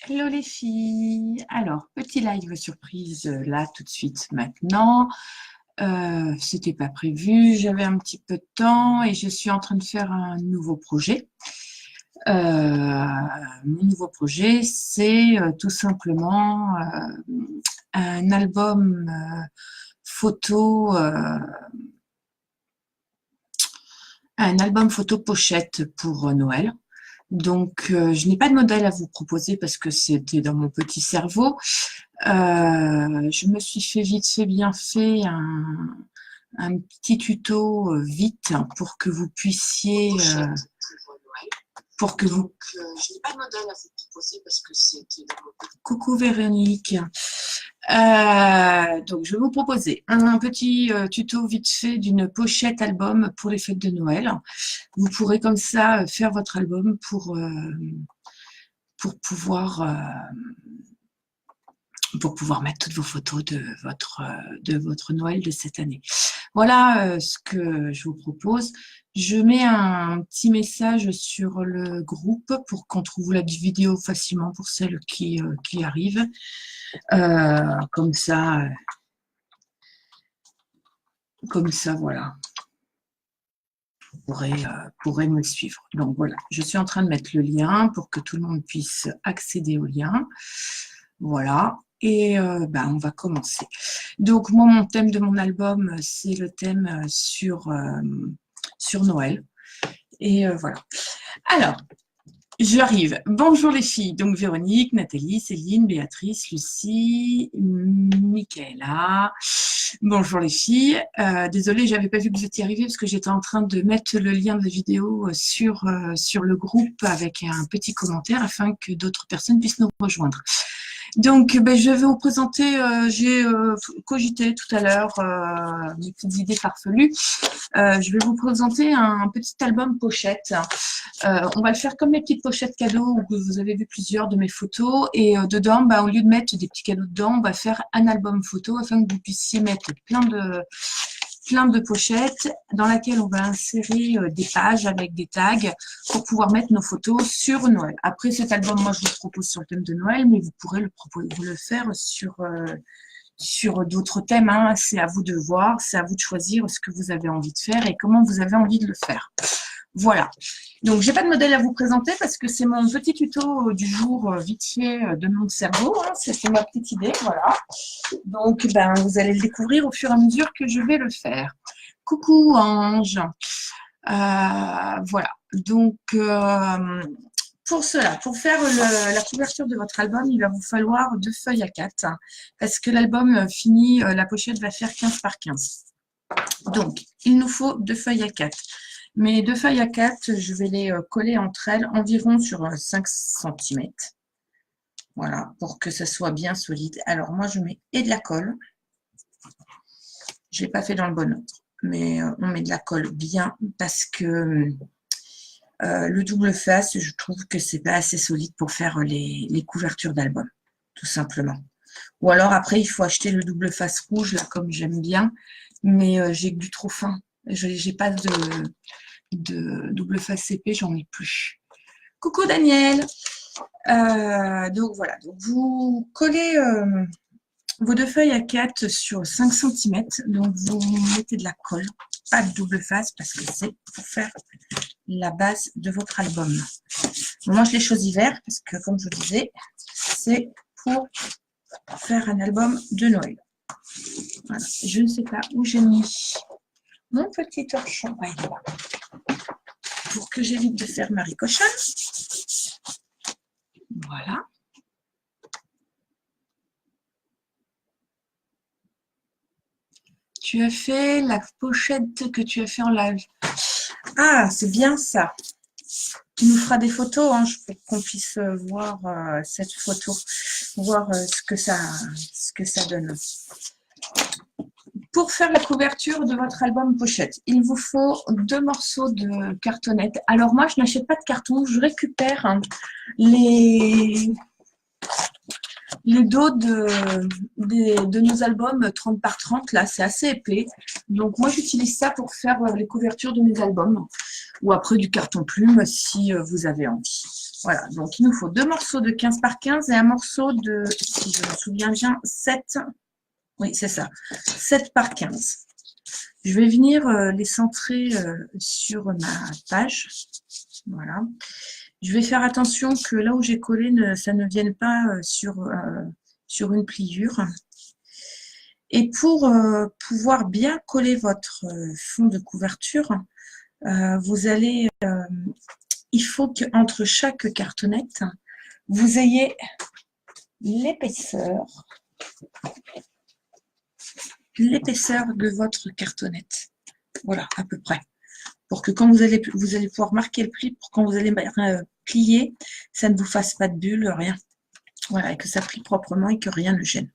Hello les filles. Alors, petit live surprise là tout de suite maintenant. C'était pas prévu, j'avais un petit peu de temps et je suis en train de faire un nouveau projet. Mon nouveau projet, c'est tout simplement un album photo, un album photo pochette pour Noël. Donc, je n'ai pas de modèle à vous proposer parce que c'était dans mon petit cerveau. Je me suis fait vite fait, bien fait un petit tuto vite pour que vous puissiez, pour que vous... je n'ai pas de modèle à vous proposer parce que c'était dans mon petit... Coucou Véronique. Donc, je vais vous proposer un petit tuto vite fait d'une pochette album pour les fêtes de Noël. Vous pourrez comme ça faire votre album pour pouvoir mettre toutes vos photos de votre Noël de cette année. Voilà ce que je vous propose. Je mets un petit message sur le groupe pour qu'on trouve la vidéo facilement pour celles qui arrivent. Comme ça, voilà. Pourrez me suivre. Donc voilà, je suis en train de mettre le lien pour que tout le monde puisse accéder au lien. Voilà, et on va commencer. Donc moi, mon thème de mon album, c'est le thème sur Noël. Et voilà. Alors, j'arrive. Bonjour les filles. Donc Véronique, Nathalie, Céline, Béatrice, Lucie, Michaela. Bonjour les filles. Désolée, j'avais pas vu que vous étiez arrivées parce que j'étais en train de mettre le lien de la vidéo sur le groupe avec un petit commentaire afin que d'autres personnes puissent nous rejoindre. Donc, je vais vous présenter, j'ai cogité tout à l'heure mes petites idées farfelues. Je vais vous présenter un petit album pochette. On va le faire comme mes petites pochettes cadeaux où vous avez vu plusieurs de mes photos. Et dedans, au lieu de mettre des petits cadeaux dedans, on va faire un album photo afin que vous puissiez mettre plein de pochettes dans laquelle on va insérer des pages avec des tags pour pouvoir mettre nos photos sur Noël. Après cet album, moi je vous le propose sur le thème de Noël, mais vous pourrez le faire sur d'autres thèmes. Hein. C'est à vous de voir, c'est à vous de choisir ce que vous avez envie de faire et comment vous avez envie de le faire. Voilà. Donc, j'ai pas de modèle à vous présenter parce que c'est mon petit tuto du jour vite fait de mon cerveau. Hein. C'est ma petite idée, voilà. Donc, vous allez le découvrir au fur et à mesure que je vais le faire. Coucou Ange. Voilà. Donc, pour cela, pour faire la couverture de votre album, il va vous falloir 2 feuilles A4 hein, parce que l'album fini, la pochette va faire 15 par 15. Donc, il nous faut 2 feuilles A4. Mes 2 feuilles A4, je vais les coller entre elles environ sur 5 cm. Voilà, pour que ça soit bien solide. Alors, moi, je mets et de la colle. Je ne l'ai pas fait dans le bon ordre, mais on met de la colle bien parce que le double face, je trouve que c'est pas assez solide pour faire les couvertures d'album, tout simplement. Ou alors, après, il faut acheter le double face rouge, là, comme j'aime bien, mais j'ai que du trop fin. J'ai pas de double face épais, j'en ai plus. Coucou Daniel. Donc voilà, donc vous collez vos 2 feuilles A4 sur 5 cm. Donc vous mettez de la colle, pas de double face parce que c'est pour faire la base de votre album. Bon, moi je l'ai choisi vert parce que comme je vous disais, c'est pour faire un album de Noël. Voilà. Je ne sais pas où j'ai mis mon petit torchon. Ah, il est là. Pour que j'évite de faire Marie Cochonne. Voilà. Tu as fait la pochette que tu as fait en live. Ah, c'est bien ça. Tu nous feras des photos hein, pour qu'on puisse voir cette photo, voir ce que ça donne. Pour faire la couverture de votre album pochette, il vous faut 2 morceaux de cartonnette. Alors moi, je n'achète pas de carton, je récupère hein, les dos de nos albums 30 par 30, là, c'est assez épais. Donc moi, j'utilise ça pour faire les couvertures de mes albums. Ou après du carton plume si vous avez envie. Voilà, donc il nous faut 2 morceaux de 15 par 15 et un morceau de, si je me souviens bien, 7, oui c'est ça, 7 par 15. Je vais venir les centrer sur ma page. Voilà. Je vais faire attention que là où j'ai collé, ça ne vienne pas sur une pliure. Et pour pouvoir bien coller votre fond de couverture, vous allez, il faut qu'entre chaque cartonnette, vous ayez l'épaisseur de votre cartonnette. Voilà, à peu près. Pour que quand vous allez pouvoir marquer le pli, pour quand vous allez plier, ça ne vous fasse pas de bulle, rien. Voilà, et que ça plie proprement et que rien ne gêne.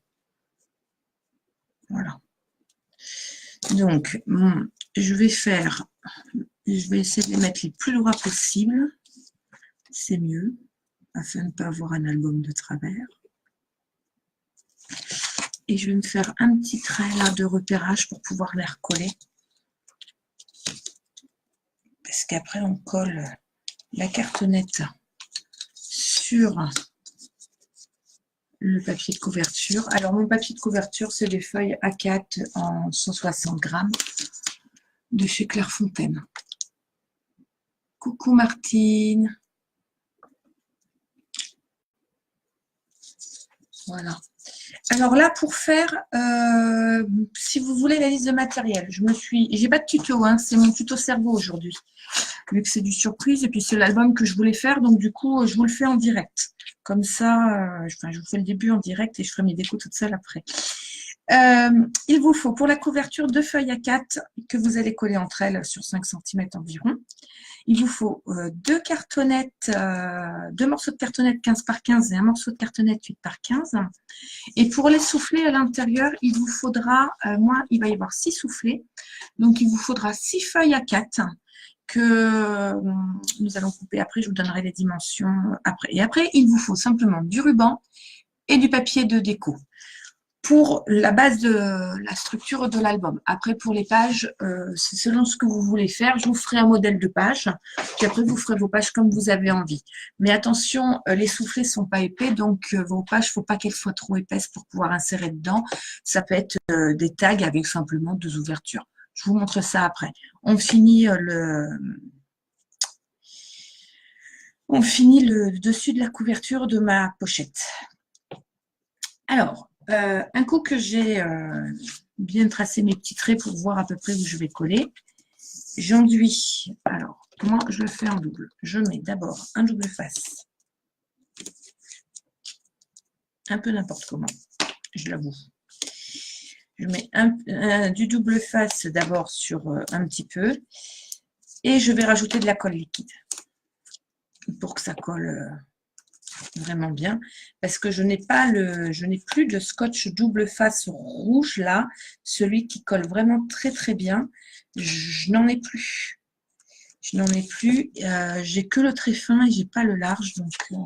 Voilà. Donc, je vais essayer de les mettre les plus droits possible. C'est mieux, afin de ne pas avoir un album de travers. Et je vais me faire un petit trait là de repérage pour pouvoir les recoller. Parce qu'après, on colle la cartonnette sur le papier de couverture. Alors, mon papier de couverture, c'est des feuilles A4 en 160 grammes de chez Clairefontaine. Coucou Martine. Voilà. Alors là, pour faire, si vous voulez la liste de matériel, j'ai pas de tuto, hein, c'est mon tuto cerveau aujourd'hui, vu que c'est du surprise, et puis c'est l'album que je voulais faire, donc du coup, je vous le fais en direct. Comme ça, je vous fais le début en direct et je ferai mes décos toute seule après. Il vous faut pour la couverture 2 feuilles A4 que vous allez coller entre elles sur 5 cm environ. Il vous faut 2 cartonnettes, 2 morceaux de cartonnette 15 par 15 et un morceau de cartonnette 8 par 15. Et pour les soufflets à l'intérieur, il vous faudra, il va y avoir 6 soufflets. Donc, il vous faudra 6 feuilles A4 que nous allons couper après. Je vous donnerai les dimensions après. Et après, il vous faut simplement du ruban et du papier de déco pour la base de la structure de l'album. Après, pour les pages, c'est selon ce que vous voulez faire. Je vous ferai un modèle de page, puis après, vous ferez vos pages comme vous avez envie. Mais attention, les soufflets ne sont pas épais, donc vos pages, il ne faut pas qu'elles soient trop épaisses pour pouvoir insérer dedans. Ça peut être des tags avec simplement 2 ouvertures. Je vous montre ça après. On finit le dessus de la couverture de ma pochette. Alors, un coup que j'ai bien tracé mes petits traits pour voir à peu près où je vais coller, j'enduis. Alors, moi, je le fais en double. Je mets d'abord un double face. Un peu n'importe comment, je l'avoue. Je mets du double face d'abord sur un petit peu. Et je vais rajouter de la colle liquide pour que ça colle vraiment bien, parce que je n'ai plus de scotch double face rouge là, celui qui colle vraiment très très bien. Je n'en ai plus. J'ai que le très fin et j'ai pas le large, donc il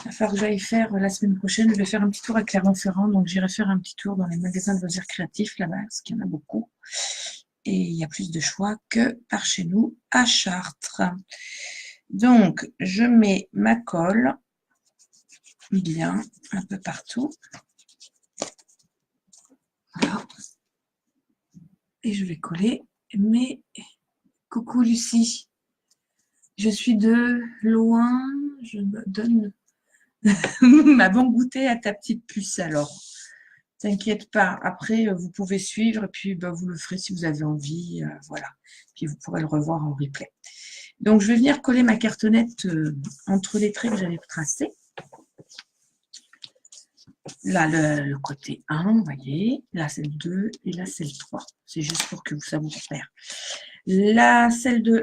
va falloir que j'aille faire la semaine prochaine. Je vais faire un petit tour à Clermont-Ferrand, donc j'irai faire un petit tour dans les magasins de loisirs créatifs là-bas, parce qu'il y en a beaucoup. Et il y a plus de choix que par chez nous à Chartres. Donc, je mets ma colle bien un peu partout. Voilà. Et je vais coller mes... Coucou Lucie. Je suis de loin. Je me donne ma bonne goûter à ta petite puce alors. T'inquiète pas. Après, vous pouvez suivre et puis vous le ferez si vous avez envie. Voilà. Puis vous pourrez le revoir en replay. Donc, je vais venir coller ma cartonnette entre les traits que j'avais tracés. Là, le côté 1, vous voyez. Là, c'est le 2 et là, c'est le 3. C'est juste pour que ça vous repère. Là,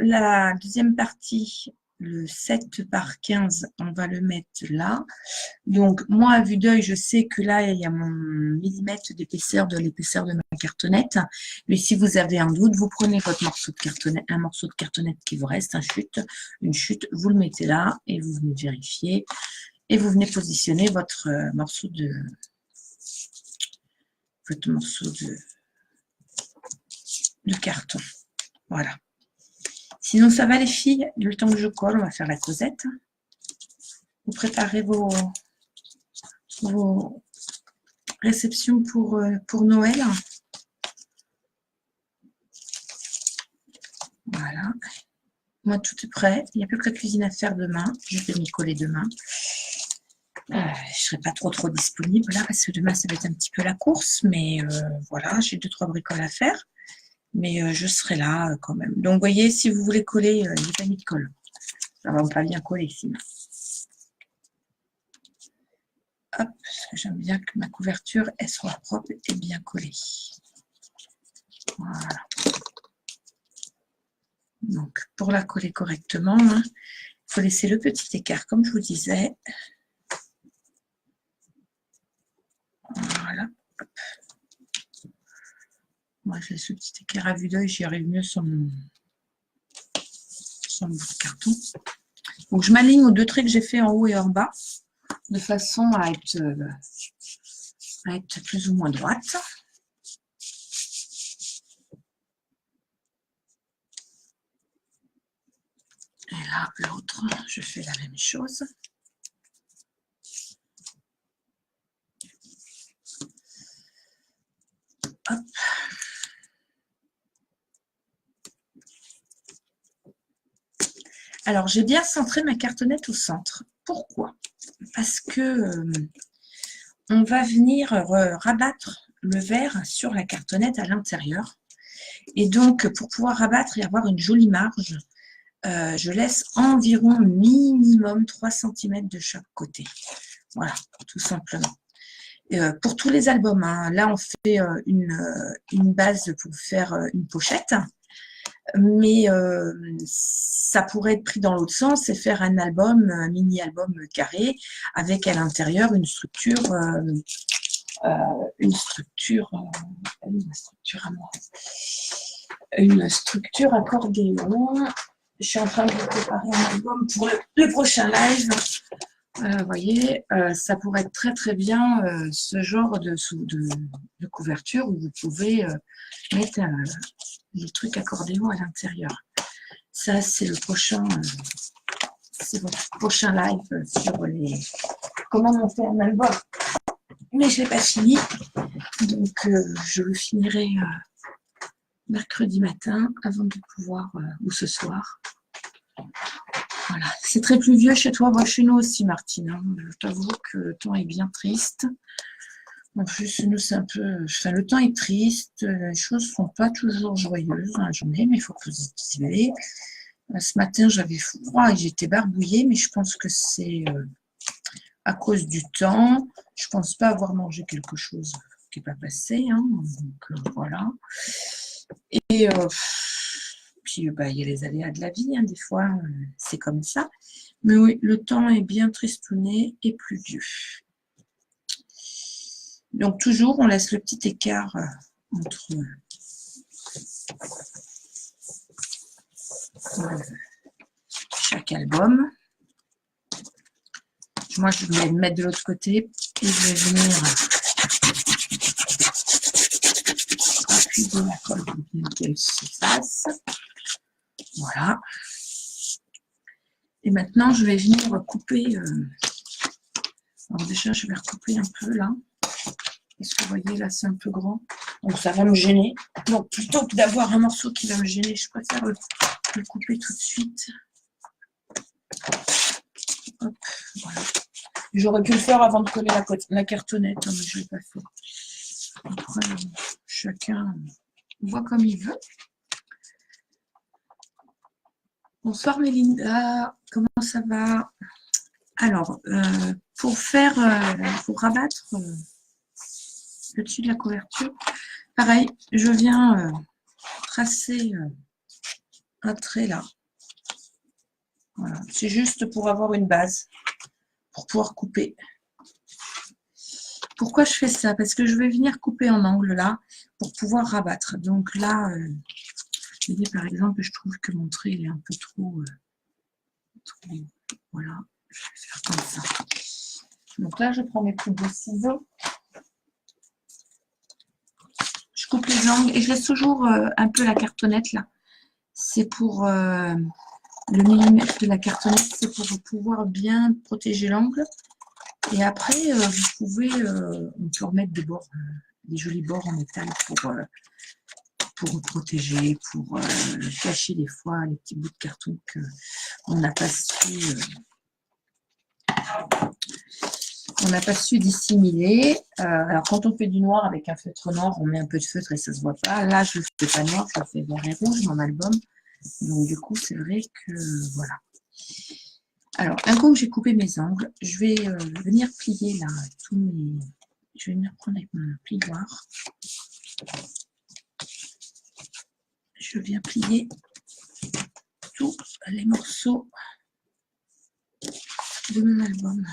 la deuxième partie, le 7 par 15, on va le mettre là. Donc, moi, à vue d'œil, je sais que là, il y a mon millimètre d'épaisseur de l'épaisseur de ma cartonnette. Mais si vous avez un doute, vous prenez votre morceau de cartonnette, un morceau de cartonnette qui vous reste, une chute, vous le mettez là et vous venez vérifier. Et vous venez positionner votre morceau de carton. Voilà. Sinon, ça va les filles? Le temps que je colle, on va faire la causette. Vous préparez vos réceptions pour Noël. Voilà. Moi, tout est prêt. Il n'y a plus que la cuisine à faire demain. Je vais m'y coller demain. Je ne serai pas trop disponible là parce que demain, ça va être un petit peu la course. Mais voilà, j'ai 2-3 bricoles à faire. Mais je serai là quand même. Donc, vous voyez, si vous voulez coller, j'ai pas mis de colle. Ça ne va pas bien coller sinon. Hop, parce que j'aime bien que ma couverture, elle soit propre et bien collée. Voilà. Donc, pour la coller correctement, il faut laisser le petit écart, comme je vous disais. Voilà. Hop. Moi, je laisse le petit écart à vue d'œil, j'y arrive mieux sans mon bout de carton. Donc, je m'aligne aux 2 traits que j'ai fait en haut et en bas, de façon à être plus ou moins droite. Et là, l'autre, je fais la même chose. Hop. Alors, j'ai bien centré ma cartonnette au centre. Pourquoi? Parce que on va venir rabattre le verre sur la cartonnette à l'intérieur. Et donc, pour pouvoir rabattre et avoir une jolie marge, je laisse environ minimum 3 cm de chaque côté. Voilà, tout simplement. Pour tous les albums, hein, là, on fait une base pour faire une pochette. Mais ça pourrait être pris dans l'autre sens et faire un album, un mini-album carré avec à l'intérieur une structure à moi. Une structure accordéon. Je suis en train de préparer un album pour le prochain live. Vous voyez, ça pourrait être très bien ce genre de couverture où vous pouvez mettre les trucs accordéon à l'intérieur. Ça, c'est le prochain, c'est votre prochain live sur comment monter un album. Mais je ne l'ai pas fini, donc je le finirai mercredi matin avant de pouvoir, ou ce soir. Voilà, c'est très pluvieux chez toi, moi chez nous aussi, Martine. Hein. Je t'avoue que le temps est bien triste. En plus, nous, c'est un peu... Enfin, le temps est triste, les choses ne sont pas toujours joyeuses dans la journée, mais il faut positiver. Ce matin, j'avais froid et j'étais barbouillée, mais je pense que c'est à cause du temps. Je ne pense pas avoir mangé quelque chose qui n'est pas passé. Hein. Donc, voilà. Et puis, il y a les aléas de la vie, hein, des fois, c'est comme ça. Mais oui, le temps est bien tristouné et pluvieux. Donc, toujours, on laisse le petit écart entre chaque album. Moi, je vais le mettre de l'autre côté et je vais venir appuyer la colle pour bien qu'elle se fasse. Voilà. Et maintenant, je vais venir couper. Alors déjà, je vais recouper un peu là. Parce que vous voyez, là, c'est un peu grand. Donc, ça va me gêner. Donc, plutôt que d'avoir un morceau qui va me gêner, je préfère le couper tout de suite. Hop, voilà. J'aurais pu le faire avant de coller la cartonnette, hein, mais je ne l'ai pas fait. Après, chacun voit comme il veut. Bonsoir Mélinda, comment ça va? Alors, pour rabattre le dessus de la couverture, pareil, je viens tracer un trait là. Voilà. C'est juste pour avoir une base, pour pouvoir couper. Pourquoi je fais ça? Parce que je vais venir couper en angle là, pour pouvoir rabattre. Donc là, par exemple, je trouve que mon trait est un peu trop voilà, je vais faire comme ça. Donc là, je prends mes coups de ciseaux. Je coupe les angles et je laisse toujours un peu la cartonnette là. c'est pour le millimètre de la cartonnette, c'est pour pouvoir bien protéger l'angle. Et après, vous pouvez, on peut remettre des bords, des jolis bords en métal pour protéger, pour cacher des fois les petits bouts de carton qu'on n'a pas su. On n'a pas su dissimuler. Alors, quand on fait du noir avec un feutre noir, on met un peu de feutre et ça ne se voit pas. Là, je ne fais pas noir, je fais vert et rouge, mon album. Donc, du coup, c'est vrai que, voilà. Alors, un coup que j'ai coupé mes angles, je vais venir plier là tous mes... Je vais venir prendre avec mon plioir. Je viens plier tous les morceaux de mon album.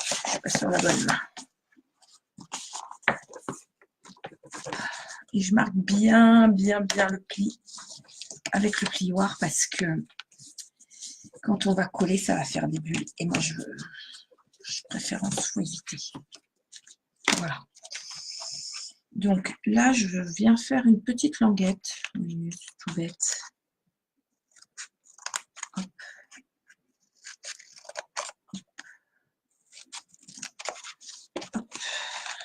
Je suis pas sur la bonne main. Et je marque bien le pli avec le plioir parce que quand on va coller, ça va faire des bulles. Et moi, je préfère en dessous éviter. Voilà. Donc là, je viens faire une petite languette. Oui, c'est tout bête. Hop. Hop.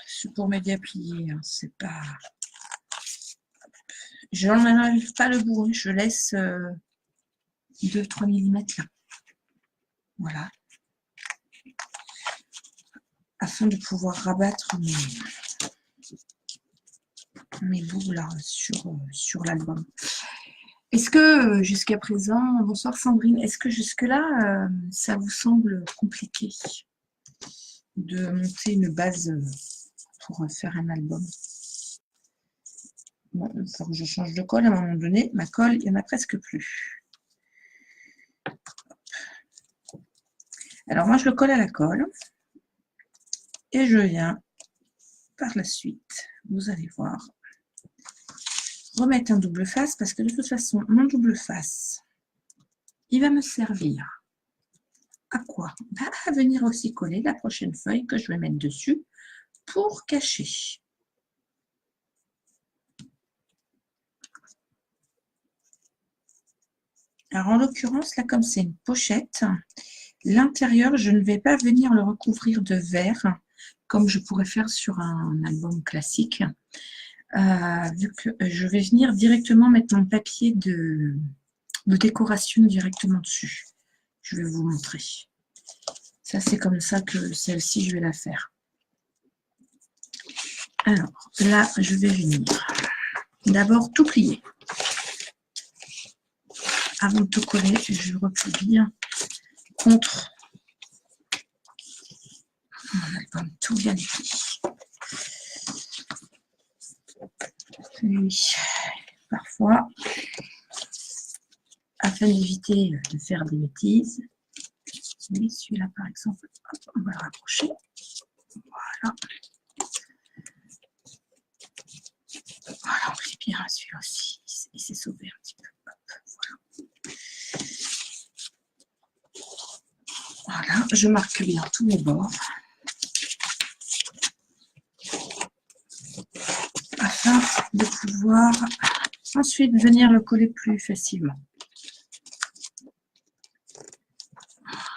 C'est pour m'aider à plier. Hein. C'est pas... Je n'enlève pas le bout. Hein. Je laisse 2-3 mm là. Voilà. Afin de pouvoir rabattre mes bouts là sur l'album. Est-ce que jusqu'à présent, bonsoir Sandrine, est-ce que jusque-là, ça vous semble compliqué de monter une base pour faire un album? Bon, il faut que je change de colle à un moment donné. Ma colle, il n'y en a presque plus. Alors moi, je le colle à la colle. Et je viens par la suite, vous allez voir, remettre un double face parce que de toute façon, mon double face, il va me servir à quoi? À venir aussi coller la prochaine feuille que je vais mettre dessus pour cacher. Alors en l'occurrence, là comme c'est une pochette, l'intérieur, je ne vais pas venir le recouvrir de verre comme je pourrais faire sur un album classique. Vu que je vais venir directement mettre mon papier de décoration directement dessus. Je vais vous montrer. Ça, c'est comme ça que celle-ci, je vais la faire. Alors, là, je vais venir d'abord tout plier. Avant de tout coller, je replie bien contre mon album, tout bien plié. Oui, parfois, afin d'éviter de faire des bêtises, oui, celui-là par exemple, hop, on va le rapprocher. Voilà. Voilà, on plie bien celui-là aussi. Il s'est sauvé un petit peu. Hop, voilà. Voilà, je marque bien tous mes bords. Afin de pouvoir ensuite venir le coller plus facilement.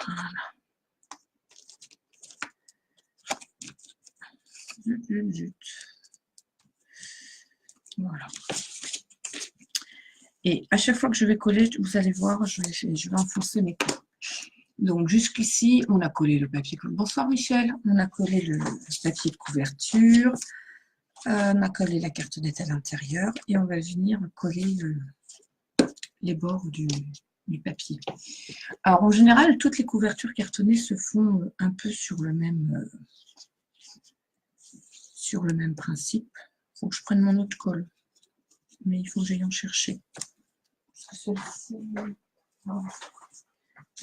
Voilà. Zut. Voilà. Et à chaque fois que je vais coller, vous allez voir, je vais enfoncer mes coups. Donc jusqu'ici, on a collé le papier. Bonsoir Michel. On a collé le papier de couverture. On a collé la cartonnette à l'intérieur. Et on va venir coller les bords du papier. Alors en général, toutes les couvertures cartonnées se font un peu sur le même principe. Il faut que je prenne mon autre colle. Mais il faut que j'aille en chercher.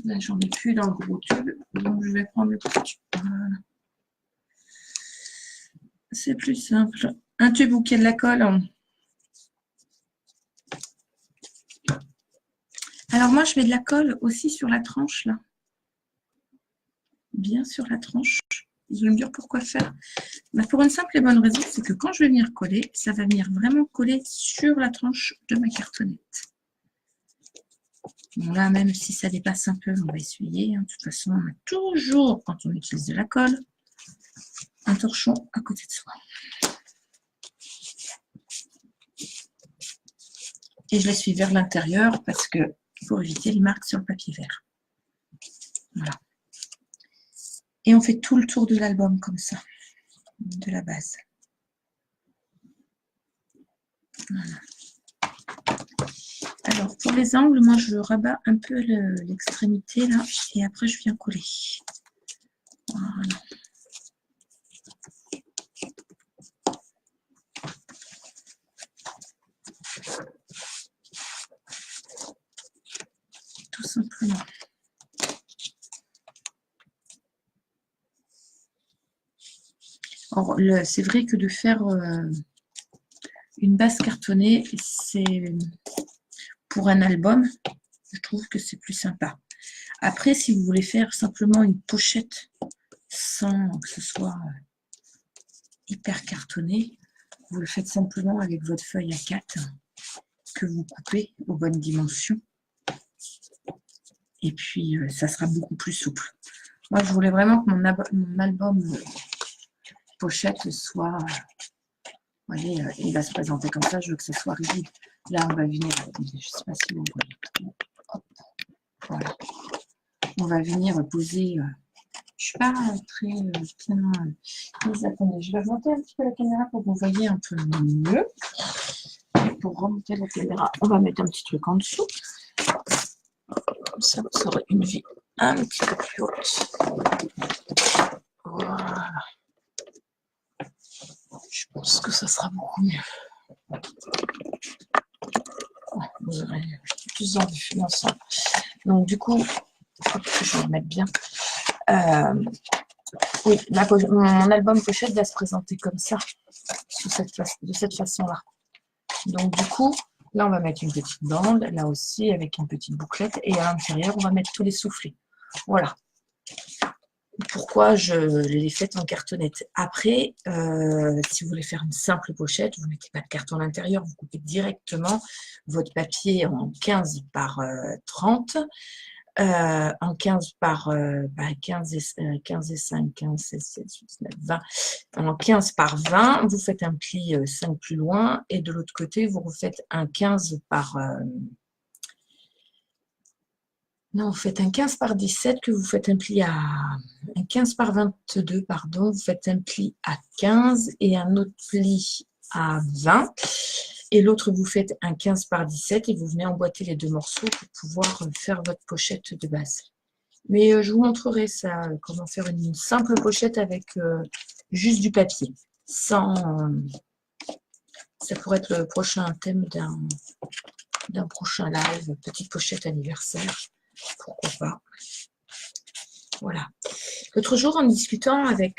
Là, j'en ai plus dans le gros tube. Donc, je vais prendre le petit tube. Voilà. C'est plus simple. Un tube où il y a de la colle. Alors, moi, je mets de la colle aussi sur la tranche, là. Bien sur la tranche. Vous allez me dire pourquoi faire. Mais pour une simple et bonne raison, c'est que quand je vais venir coller, ça va venir vraiment coller sur la tranche de ma cartonnette. Bon, là, même si ça dépasse un peu, on va essuyer. Hein. De toute façon, on a toujours, quand on utilise de la colle, un torchon à côté de soi. Et je l'essuie vers l'intérieur parce que pour éviter les marques sur le papier vert. Voilà. Et on fait tout le tour de l'album comme ça, de la base. Voilà. Alors, pour les angles, moi, je rabats un peu l'extrémité, là, et après, je viens coller. Voilà. Tout simplement. C'est vrai que de faire une base cartonnée, c'est pour un album, je trouve que c'est plus sympa. Après, si vous voulez faire simplement une pochette sans que ce soit hyper cartonné, vous le faites simplement avec votre feuille A4 que vous coupez aux bonnes dimensions. Et puis, ça sera beaucoup plus souple. Moi, je voulais vraiment que mon album pochette soit... Vous voyez, il va se présenter comme ça, je veux que ce soit rigide. Là, on va venir... Je ne sais pas si vous voyez. Hop, voilà. On va venir poser... je ne suis pas très bien mise. Attendez, je vais remonter un petit peu la caméra pour que vous voyez un peu mieux. Pour remonter la caméra, on va mettre un petit truc en dessous. Comme ça, vous aurez une vue un petit peu plus haute. Voilà. Je pense que ça sera beaucoup mieux. Vous aurez plus en vue ensemble. Donc, du coup, je vais le mettre bien. Oui, mon album pochette va se présenter comme ça, de cette façon-là. Donc, du coup, là, on va mettre une petite bande, là aussi, avec une petite bouclette. Et à l'intérieur, on va mettre tous les soufflets. Voilà. Pourquoi je l'ai faite en cartonnette. Après, si vous voulez faire une simple pochette, vous ne mettez pas de carton à l'intérieur, vous coupez directement votre papier en 15 par 30, en 15 par 15 et 5, 15, 16, 17, 19, 20, en 15 par 20, vous faites un pli 5 plus loin, et de l'autre côté, vous refaites un 15 par... non, vous faites un 15 par 17 que vous faites un pli à... Un 15 par 22, pardon, vous faites un pli à 15 et un autre pli à 20. Et l'autre, vous faites un 15 par 17 et vous venez emboîter les deux morceaux pour pouvoir faire votre pochette de base. Mais je vous montrerai ça, comment faire une simple pochette avec juste du papier. Sans, ça pourrait être le prochain thème d'un prochain live, petite pochette anniversaire. Pourquoi pas. Voilà. L'autre jour, en discutant avec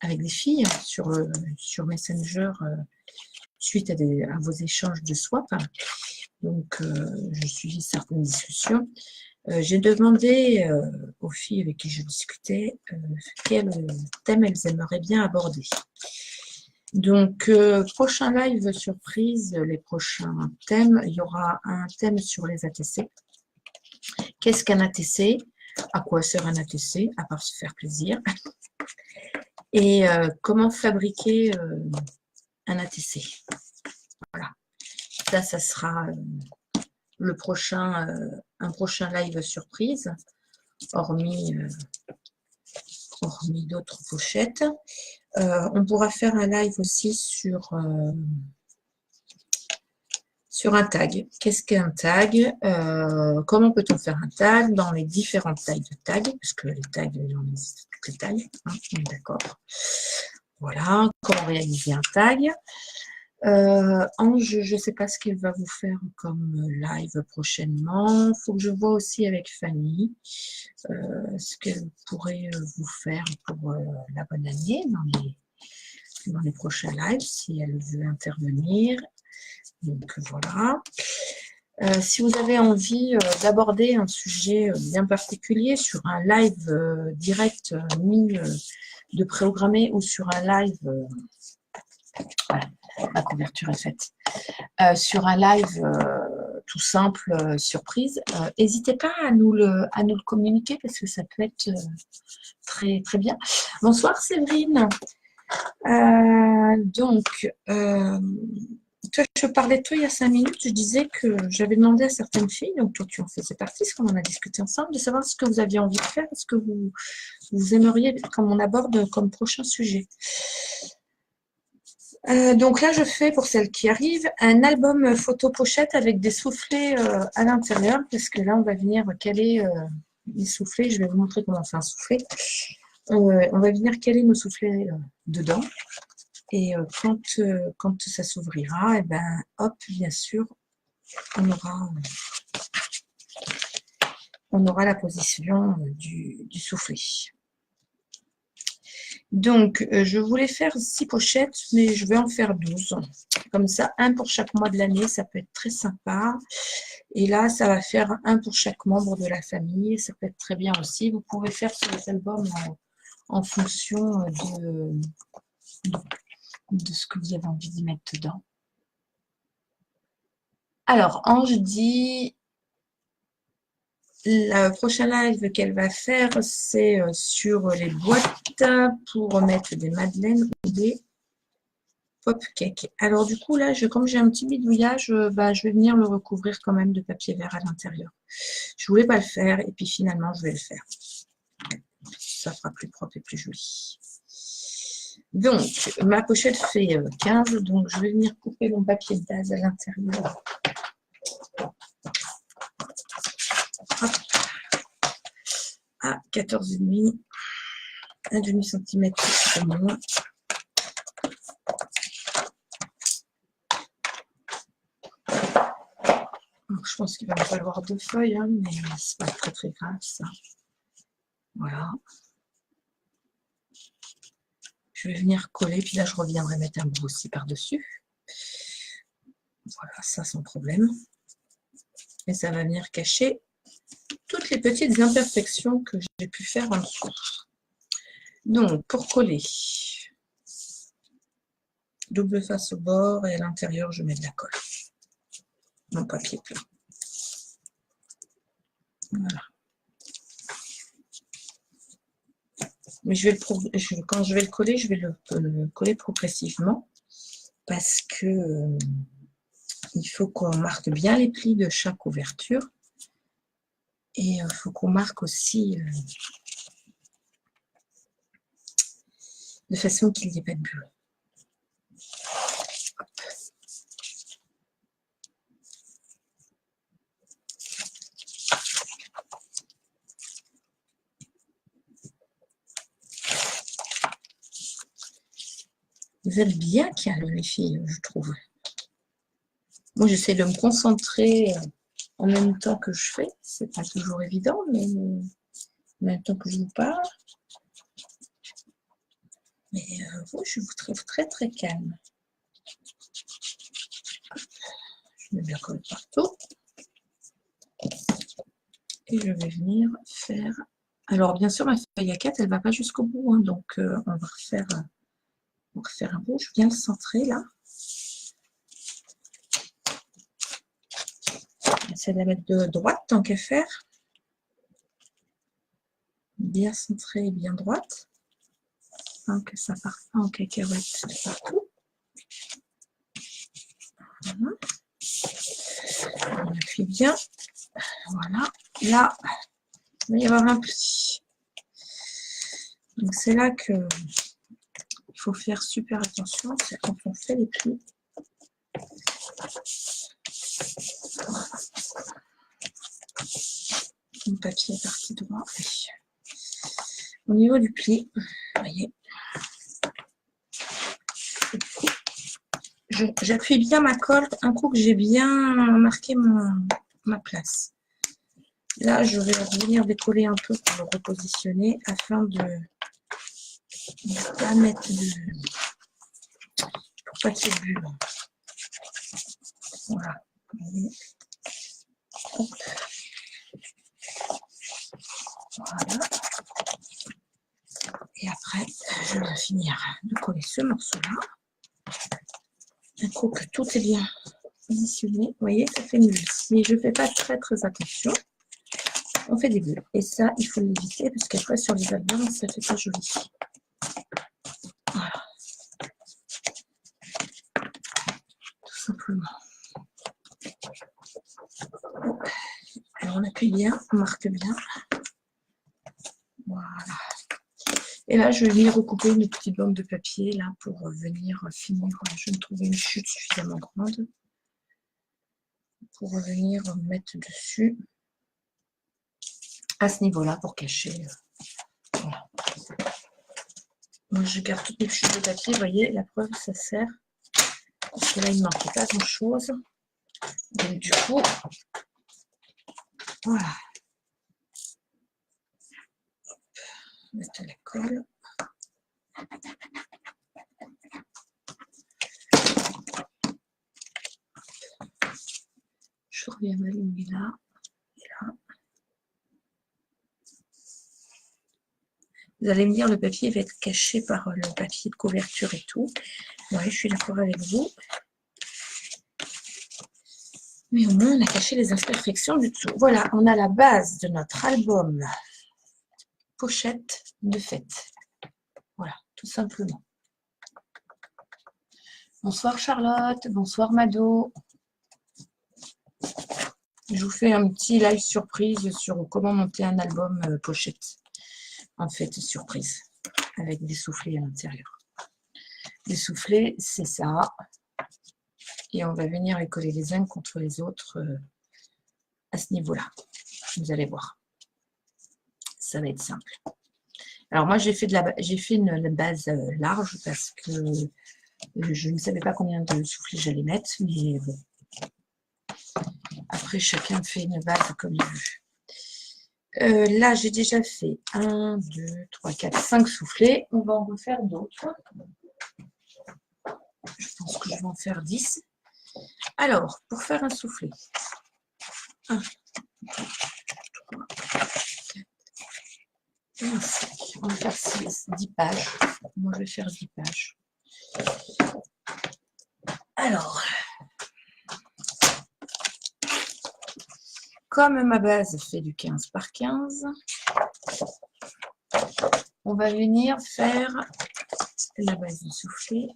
des filles sur Messenger, suite à vos échanges de swap, donc je suivis certaines discussions, j'ai demandé aux filles avec qui je discutais quel thème elles aimeraient bien aborder. Donc, prochain live surprise, les prochains thèmes, il y aura un thème sur les ATC. Qu'est-ce qu'un ATC? À quoi sert un ATC? À part se faire plaisir. Et comment fabriquer un ATC? Voilà. Ça sera un prochain live surprise, hormis d'autres pochettes. On pourra faire un live aussi sur un tag. Qu'est-ce qu'un tag? Comment peut-on faire un tag dans les différentes tailles de tags? Parce que les tags, il en existe toutes les tailles. Hein, d'accord. Voilà. Comment réaliser un tag? Ange, je ne sais pas ce qu'elle va vous faire comme live prochainement. Il faut que je vois aussi avec Fanny ce qu'elle pourrait vous faire pour la bonne année dans les prochains lives, si elle veut intervenir. Donc voilà. Si vous avez envie d'aborder un sujet bien particulier sur un live direct mis de préprogrammé ou sur un live, voilà, ma couverture est faite, sur un live tout simple, surprise, n'hésitez pas à nous le communiquer parce que ça peut être très, très bien. Bonsoir Séverine. Toi, je parlais de toi il y a 5 minutes, je disais que j'avais demandé à certaines filles, donc toi tu en faisais partie, parce qu'on en a discuté ensemble, de savoir ce que vous aviez envie de faire, ce que vous aimeriez comme on aborde comme prochain sujet. Donc là, je fais, pour celles qui arrivent, un album photo-pochette avec des soufflets à l'intérieur, parce que là, on va venir caler les soufflets. Je vais vous montrer comment on fait un soufflet. On va venir caler nos soufflets dedans. Et quand ça s'ouvrira, et ben, hop, bien sûr, on aura la position du soufflet. Donc, je voulais faire 6 pochettes, mais je vais en faire 12. Comme ça, un pour chaque mois de l'année, ça peut être très sympa. Et là, ça va faire un pour chaque membre de la famille. Ça peut être très bien aussi. Vous pouvez faire sur les albums en fonction de ce que vous avez envie d'y mettre dedans. Alors, Ange dit... Le prochain live qu'elle va faire, c'est sur les boîtes pour mettre des madeleines ou des pop cakes. Alors du coup, là, comme j'ai un petit bidouillage, je vais venir le recouvrir quand même de papier vert à l'intérieur. Je voulais pas le faire et puis finalement, je vais le faire. Ça fera plus propre et plus joli. Donc, ma pochette fait 15, donc je vais venir couper mon papier de base à l'intérieur. À 14,5, un demi-centimètre pour moi. Donc, je pense qu'il va me falloir 2 feuilles, hein, mais c'est pas très très grave ça. Voilà. Je vais venir coller, puis là je reviendrai mettre un bout aussi par-dessus. Voilà, ça sans problème. Et ça va venir cacher toutes les petites imperfections que j'ai pu faire en dessous. Donc, pour coller, double face au bord et à l'intérieur, je mets de la colle. Mon papier plat. Voilà. Mais quand je vais le coller, je vais le coller progressivement parce que il faut qu'on marque bien les plis de chaque ouverture et il faut qu'on marque aussi de façon qu'il n'y ait pas de bulle. Vous êtes bien calmes, les filles, je trouve. Moi, j'essaie de me concentrer en même temps que je fais. C'est pas toujours évident, mais en même temps que je vous parle. Mais vous, je vous trouve très, très calme. Je mets bien colle partout. Et je vais venir faire... Alors, bien sûr, ma feuille à 4, elle ne va pas jusqu'au bout. Hein, donc, on va refaire un bout. Je viens le centrer, là. J'essaie de la mettre de droite, tant qu'à faire. Bien centrée et bien droite. Hein, que ça part pas en cacahuète partout. Voilà. On appuie bien. Voilà. Là, il va y avoir un pli. Donc, c'est là que il faut faire super attention. C'est quand on fait les plis. Mon papier est parti droit. Au niveau du pli, vous voyez, j'appuie bien ma colle un coup que j'ai bien marqué ma place. Là, je vais revenir décoller un peu pour le repositionner afin de ne pas mettre pour pas qu'il y ait de bulle. Voilà. Hop. Voilà. Et après, je vais finir de coller ce morceau-là. Un coup que tout est bien positionné, vous voyez, ça fait une bulle. Si je ne fais pas très attention, on fait des bulles. Et ça, il faut l'éviter parce qu'après, sur les albums, ça fait pas joli. Voilà. Tout simplement. Alors, on appuie bien, on marque bien. Voilà. Et là, je vais venir recouper une petite bande de papier là pour venir finir. Je vais me trouver une chute suffisamment grande pour venir mettre dessus à ce niveau-là pour cacher. Voilà. Moi, je garde toutes mes chutes de papier. Vous voyez, la preuve, ça sert. Parce que là, il ne manquait pas grand-chose. Donc, du coup, voilà. Mettre la colle. Je reviens m'aligner là et là. Vous allez me dire, le papier va être caché par le papier de couverture et tout. Oui, je suis d'accord avec vous. Mais au moins, on a caché les imperfections du dessous. Voilà, on a la base de notre album pochette de fête. Voilà, tout simplement. Bonsoir Charlotte, bonsoir Mado. Je vous fais un petit live surprise sur comment monter un album pochette. En fait, surprise, avec des soufflets à l'intérieur. Les soufflets, c'est ça. Et on va venir les coller les uns contre les autres à ce niveau-là. Vous allez voir. Ça va être simple. Alors moi, j'ai fait une base large parce que je ne savais pas combien de soufflets j'allais mettre, mais bon. Après, chacun fait une base comme il veut. Là, j'ai déjà fait 1, 2, 3, 4, 5 soufflets. On va en refaire d'autres. Je pense que je vais en faire 10. Alors, pour faire un soufflet, 1, 2, 3, 4, 5. On va faire 10 pages. Moi, je vais faire 10 pages. Alors, comme ma base fait du 15 par 15, on va venir faire la base du soufflet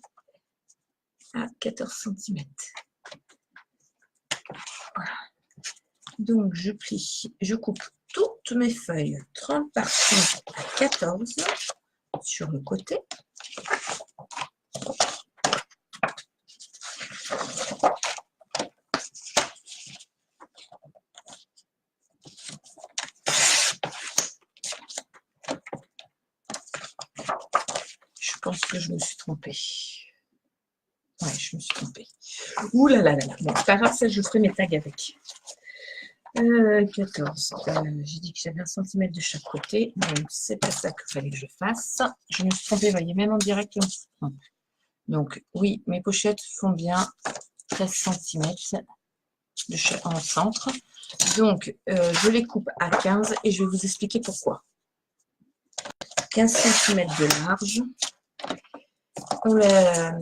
à 14 cm. Voilà. Donc, je plie, je coupe toutes mes feuilles 30 par 30 à 14 sur le côté. Je pense que je me suis trompée. Ouais, je me suis trompée. Ouh là là là là. Bon, c'est pas grave, ça, je ferai mes tags avec. 14. J'ai dit que j'avais 1 cm de chaque côté. Donc, c'est pas ça qu'il fallait que je fasse. Je me suis trompée, vous voyez, même en direct, on se trompe. Donc, oui, mes pochettes font bien 13 cm en centre. Donc, je les coupe à 15 et je vais vous expliquer pourquoi. 15 cm de large. On l'a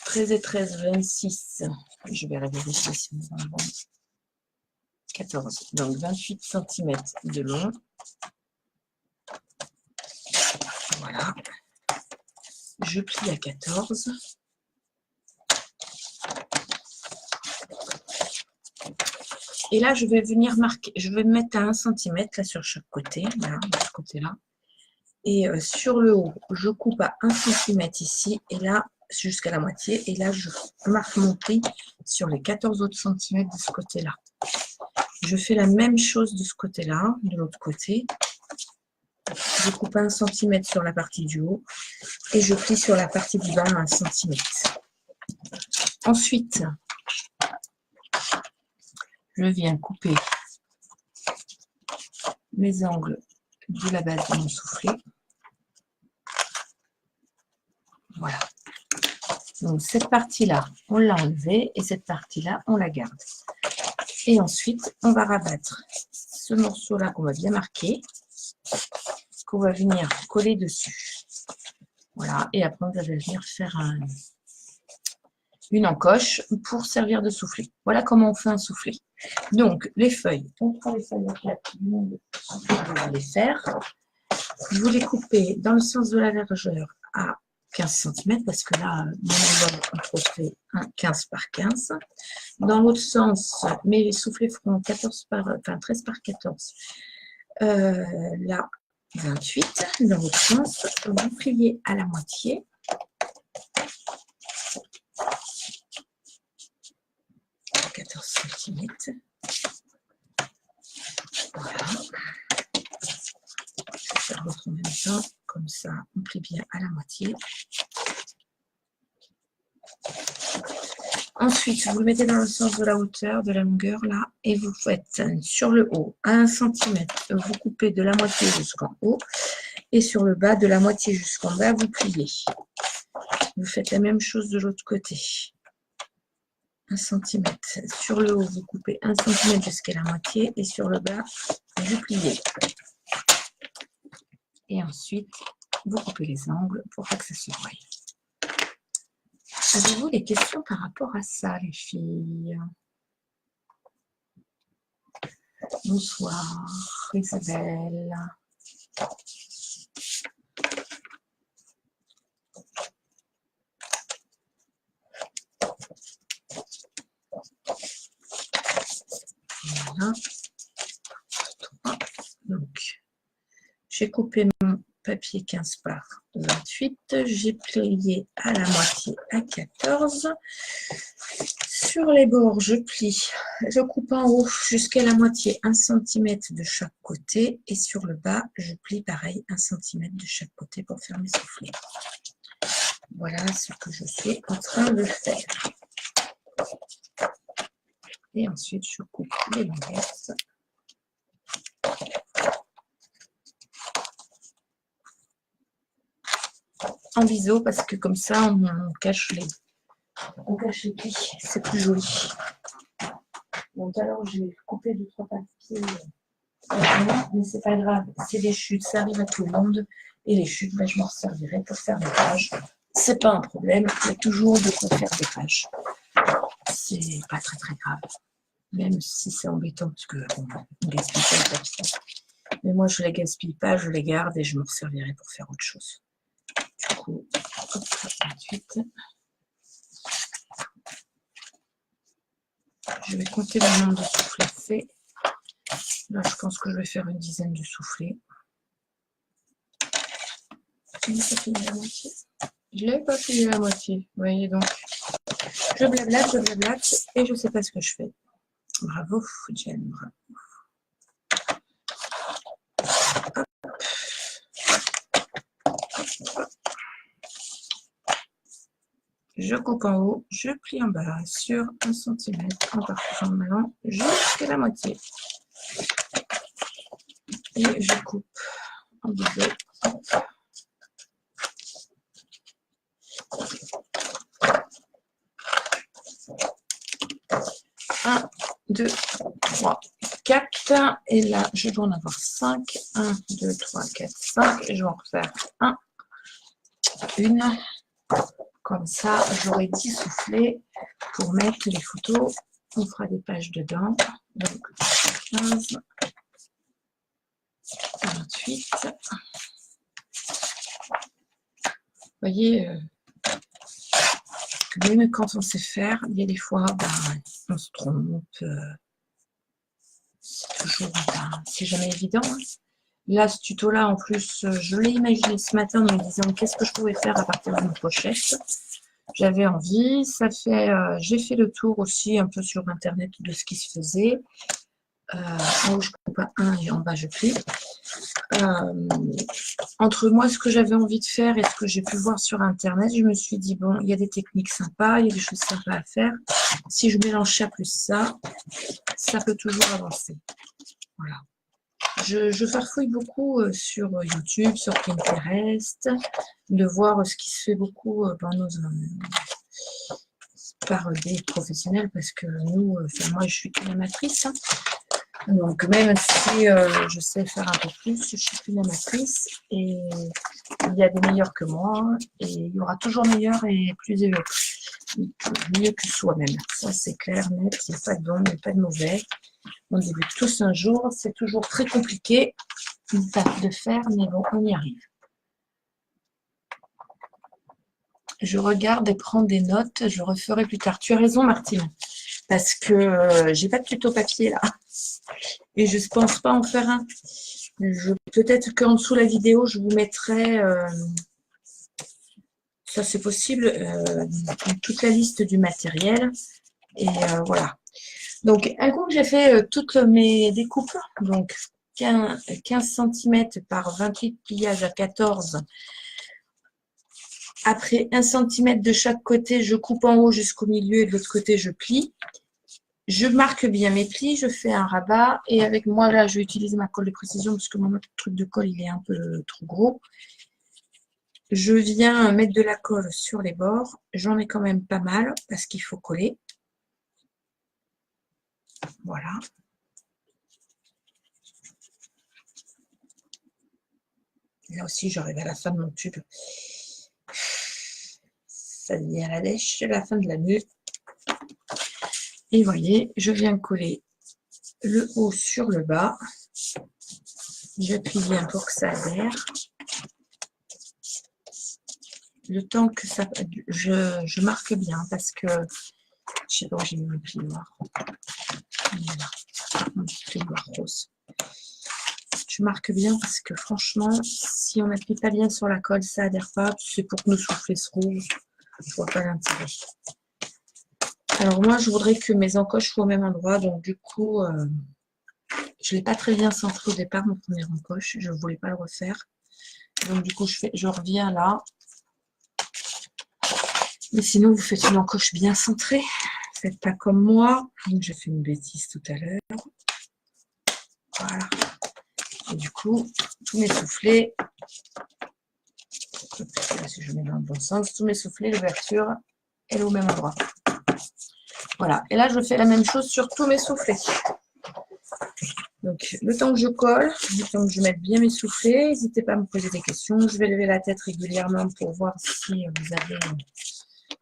13 et 13, 26. Je vais vérifier si on va bon. 14. Donc, 28 cm de long. Voilà. Je plie à 14. Et là, je vais venir marquer, je vais mettre à 1 cm là sur chaque côté, voilà, de ce côté-là. Et sur le haut, je coupe à 1 cm ici, et là, jusqu'à la moitié. Et là, je marque mon pli sur les 14 autres centimètres de ce côté-là. Je fais la même chose de ce côté-là, de l'autre côté. Je coupe 1 cm sur la partie du haut et je plie sur la partie du bas à 1 cm. Ensuite, je viens couper mes angles de la base de mon soufflet. Voilà. Donc cette partie-là, on l'a enlevée et cette partie-là, on la garde. Et ensuite, on va rabattre ce morceau-là qu'on va bien marquer, qu'on va venir coller dessus. Voilà, et après, on va venir faire une encoche pour servir de soufflet. Voilà comment on fait un soufflet. Donc, les feuilles, on prend les feuilles à quatre, on va les faire. Vous les coupez dans le sens de la largeur à 15 cm, parce que là, mon album, on fait un 15 par 15. Dans l'autre sens, mes soufflets feront 13 par 14. Là, 28. Dans l'autre sens, vous pliez à la moitié. À 14 cm. Voilà. Je vais faire l'autre en même temps. Comme ça, on plie bien à la moitié. Ensuite, vous le mettez dans le sens de la hauteur, de la longueur, là, et vous faites sur le haut, à 1 cm, vous coupez de la moitié jusqu'en haut, et sur le bas, de la moitié jusqu'en bas, vous pliez. Vous faites la même chose de l'autre côté. 1 cm. Sur le haut, vous coupez 1 cm jusqu'à la moitié, et sur le bas, vous pliez. Et ensuite, vous coupez les angles pour pas que ça se voie. Avez-vous des questions par rapport à ça, les filles? Bonsoir, Isabelle. Voilà. Donc, j'ai coupé mon papier 15 par 28, j'ai plié à la moitié à 14. Sur les bords, je plie, je coupe en haut jusqu'à la moitié 1 cm de chaque côté, et sur le bas, je plie pareil 1 cm de chaque côté pour faire mes soufflets. Voilà ce que je suis en train de faire. Et ensuite, je coupe les languettes. En biseau, parce que comme ça, on cache les plis. C'est plus joli. Donc alors, j'ai coupé 2-3 papiers. Mais c'est pas grave, c'est des chutes, ça arrive à tout le monde. Et les chutes, ben, je m'en servirai pour faire des pages. C'est pas un problème, il y a toujours de quoi faire des pages. C'est pas très très grave. Même si c'est embêtant, parce que bon, on gaspille pas le papier. Mais moi, je les gaspille pas, je les garde et je m'en servirai pour faire autre chose. Du coup, hop, ensuite, je vais compter le nombre de soufflets faits. Là, je pense que je vais faire une dizaine de soufflets. Je n'ai pas fini la moitié. Je ne l'ai pas fini la moitié. Vous voyez donc. Je blablate et je ne sais pas ce que je fais. Bravo, Jen, bravo. Hop. Je coupe en haut, je plie en bas sur 1 cm en partant en allant jusqu'à la moitié. Et je coupe en biseau. 1, 2, 3, 4. Et là, je dois en avoir 5. 1, 2, 3, 4, 5. Et je vais en refaire une. Comme ça, j'aurai 10 soufflets pour mettre les photos. On fera des pages dedans. Donc, 15, 28. Vous voyez, même quand on sait faire, il y a des fois, ben, on se trompe. C'est toujours, ben, c'est jamais évident. Hein. Là, ce tuto-là, en plus, je l'ai imaginé ce matin en me disant qu'est-ce que je pouvais faire à partir d'une pochette. J'avais envie, ça fait, j'ai fait le tour aussi un peu sur internet de ce qui se faisait. En haut je coupe à 1 et en bas je plie. Entre moi ce que j'avais envie de faire et ce que j'ai pu voir sur internet, je me suis dit bon, il y a des techniques sympas, il y a des choses sympas à faire. Si je mélange ça plus ça peut toujours avancer. Voilà. Je farfouille beaucoup sur YouTube, sur Pinterest, de voir ce qui se fait beaucoup dans par des professionnels parce que nous, enfin, moi je suis qu'une amatrice. Hein. Donc même si je sais faire un peu plus, je suis qu'une amatrice et il y a des meilleurs que moi et il y aura toujours meilleurs et plus mieux que soi-même. Ça c'est clair, net, il n'y a pas de bon, il n'y a pas de mauvais. On débute tous un jour, c'est toujours très compliqué de faire, mais bon, on y arrive. Je regarde et prends des notes, je referai plus tard. Tu as raison Martine, parce que j'ai pas de tuto papier là. Et je ne pense pas en faire un. Peut-être qu'en dessous de la vidéo, je vous mettrai, ça c'est possible, toute la liste du matériel. Et voilà. Donc, un coup que j'ai fait toutes mes découpes, donc 15 cm par 28 pliages à 14. Après 1 cm de chaque côté, je coupe en haut jusqu'au milieu et de l'autre côté, je plie. Je marque bien mes plis, je fais un rabat et avec moi là, je vais utiliser ma colle de précision parce que mon autre truc de colle, il est un peu trop gros. Je viens mettre de la colle sur les bords. J'en ai quand même pas mal parce qu'il faut coller. Voilà. Là aussi, j'arrive à la fin de mon tube. Ça devient la dèche, la fin de la nœud. Et vous voyez, je viens coller le haut sur le bas. J'appuie bien pour que ça adhère. Le temps que ça... Je marque bien parce que... Je sais pas où j'ai mis mon pli noir. Voilà. Mon pli noir rose. Je marque bien parce que franchement, si on n'appuie pas bien sur la colle, ça adhère pas. C'est pour que nos soufflets se roulent. Je vois pas l'intérêt. Alors moi, je voudrais que mes encoches soient au même endroit. Donc du coup, je ne l'ai pas très bien centré au départ, mon premier encoche. Je ne voulais pas le refaire. Donc du coup, je reviens là. Mais sinon, vous faites une encoche bien centrée. Faites pas comme moi. Donc j'ai fait une bêtise tout à l'heure. Voilà. Et du coup, tous mes soufflets, si je mets dans le bon sens, tous mes soufflets, l'ouverture, elle est au même endroit. Voilà. Et là, je fais la même chose sur tous mes soufflets. Donc, le temps que je colle, le temps que je mette bien mes soufflets, n'hésitez pas à me poser des questions. Je vais lever la tête régulièrement pour voir si vous avez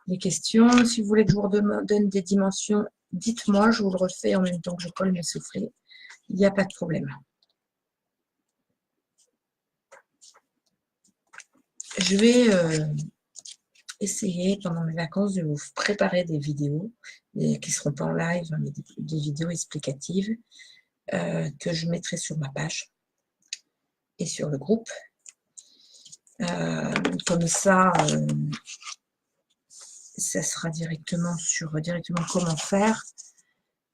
des questions. Si vous voulez que je vous donne des dimensions, dites-moi, je vous le refais en même temps que je colle mes soufflets. Il n'y a pas de problème. Je vais essayer pendant mes vacances de vous préparer des vidéos qui ne seront pas en live, mais des vidéos explicatives que je mettrai sur ma page et sur le groupe. Comme ça, ça sera directement sur comment faire.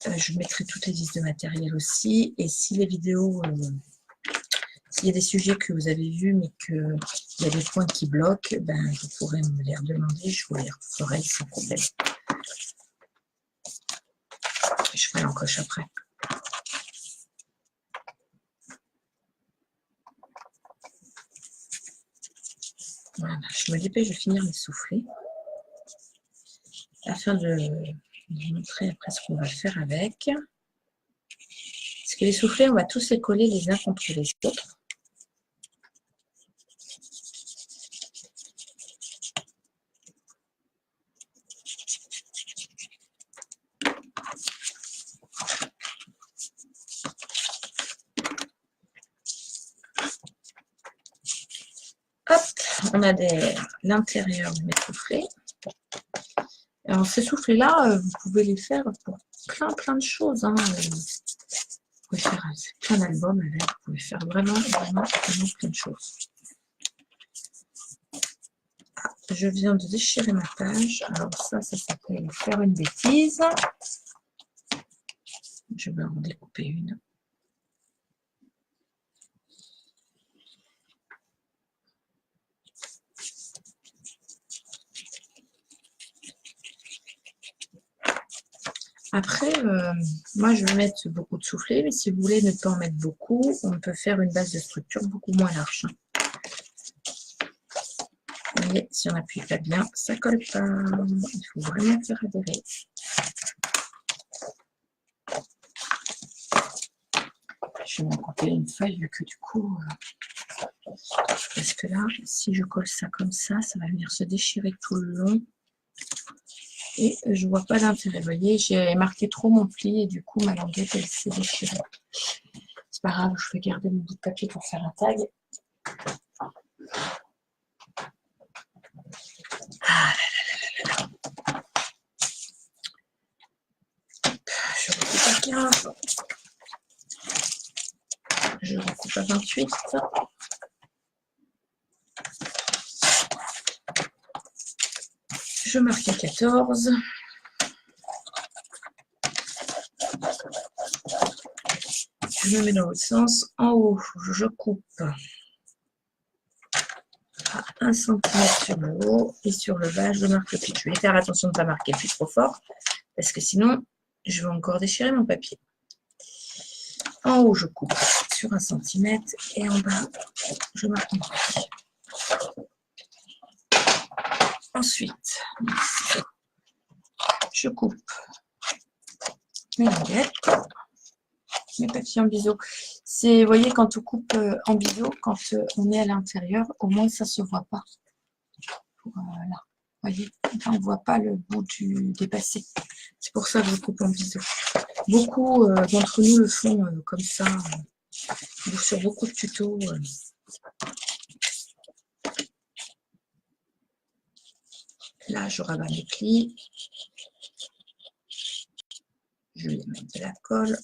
Je mettrai toutes les listes de matériel aussi. Et si les vidéos, s'il y a des sujets que vous avez vus, mais qu'il y a des points qui bloquent, ben, vous pourrez me les redemander. Je vous les referai sans problème. Je ferai l'encoche après. Voilà, je me dépêche de finir mes soufflets afin de vous montrer après ce qu'on va faire avec. Parce que les soufflets, on va tous les coller les uns contre les autres. Hop, on a l'intérieur de mes soufflets. Alors ces soufflets-là, vous pouvez les faire pour plein de choses. Hein. Vous pouvez faire plein d'albums avec, vous pouvez faire vraiment plein de choses. Ah, je viens de déchirer ma page. Alors ça s'appelle faire une bêtise. Je vais en découper une. Après, moi je vais mettre beaucoup de soufflets, mais si vous voulez ne pas en mettre beaucoup, on peut faire une base de structure beaucoup moins large. voyez, si on n'appuie pas bien, ça colle pas. Il faut vraiment faire adhérer. Je vais m'en couper une feuille vu que du coup, parce que là, si je colle ça comme ça va venir se déchirer tout le long. Et je vois pas l'intérêt. Vous voyez, j'ai marqué trop mon pli et du coup, ma languette, elle s'est déchirée. C'est pas grave, je vais garder mon bout de papier pour faire un tag. Je recoupe à 15. Je recoupe à 28. Je marque à 14. Je me mets dans l'autre sens. En haut, je coupe à 1 cm sur le haut et sur le bas, je marque le pli. Je vais faire attention de ne pas marquer plus trop fort parce que sinon, je vais encore déchirer mon papier. En haut, je coupe sur 1 cm et en bas, je marque mon pli. Ensuite, je coupe mes languettes, mes papiers en biseau. C'est, vous voyez, quand on coupe en biseau, quand on est à l'intérieur, au moins ça ne se voit pas. Voilà, vous voyez, on ne voit pas le bout du dépassé. C'est pour ça que je coupe en biseau. Beaucoup d'entre nous le font comme ça, sur beaucoup de tutos. Là, je rabats mes plis. Je vais mettre de la colle.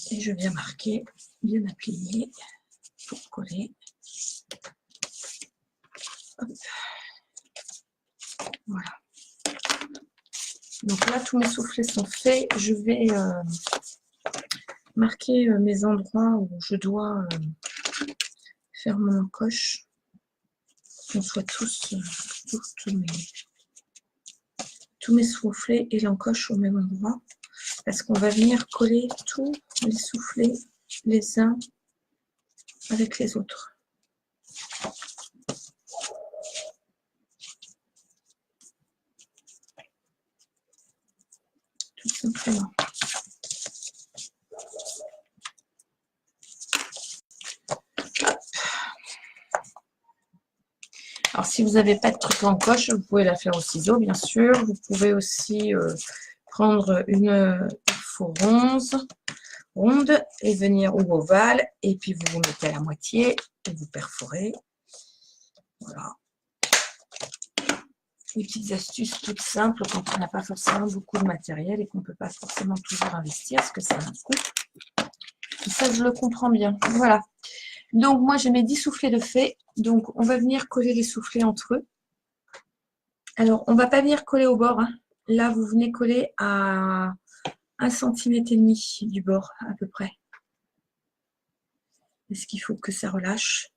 Et je viens marquer, bien appliquer pour coller. Hop. Voilà. Donc là, tous mes soufflets sont faits. Je vais marquer mes endroits où je dois faire mon encoche. Qu'on soit tous mes soufflets et l'encoche au même endroit. Parce qu'on va venir coller tous les soufflets les uns avec les autres. Tout simplement. Alors, si vous n'avez pas de truc en coche, vous pouvez la faire au ciseau, bien sûr. Vous pouvez aussi prendre une ronde et venir ou ovale, et puis vous vous mettez à la moitié et vous perforez. Voilà. Des petites astuces toutes simples quand on n'a pas forcément beaucoup de matériel et qu'on ne peut pas forcément toujours investir, parce que ça a un coût. Et ça, je le comprends bien. Voilà. Donc, moi, j'ai mes 10 soufflets de fait. Donc, on va venir coller les soufflets entre eux. Alors, on ne va pas venir coller au bord. Hein. Là, vous venez coller à 1,5 cm du bord, à peu près. Parce qu'il faut que ça relâche.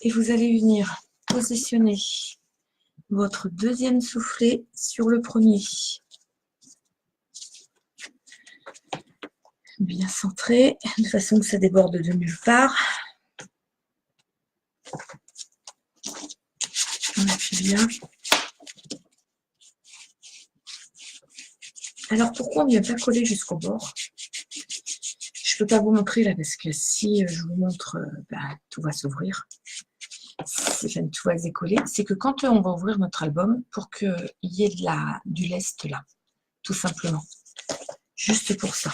Et vous allez venir positionner votre deuxième soufflet sur le premier. Bien centré, de façon que ça déborde de nulle part. On appuie bien. Alors, pourquoi on ne vient pas coller jusqu'au bord? Je ne peux pas vous montrer là, parce que si je vous montre, tout va s'ouvrir. Tout va se décoller. C'est que quand on va ouvrir notre album, pour qu'il y ait du lest là, tout simplement. Juste pour ça.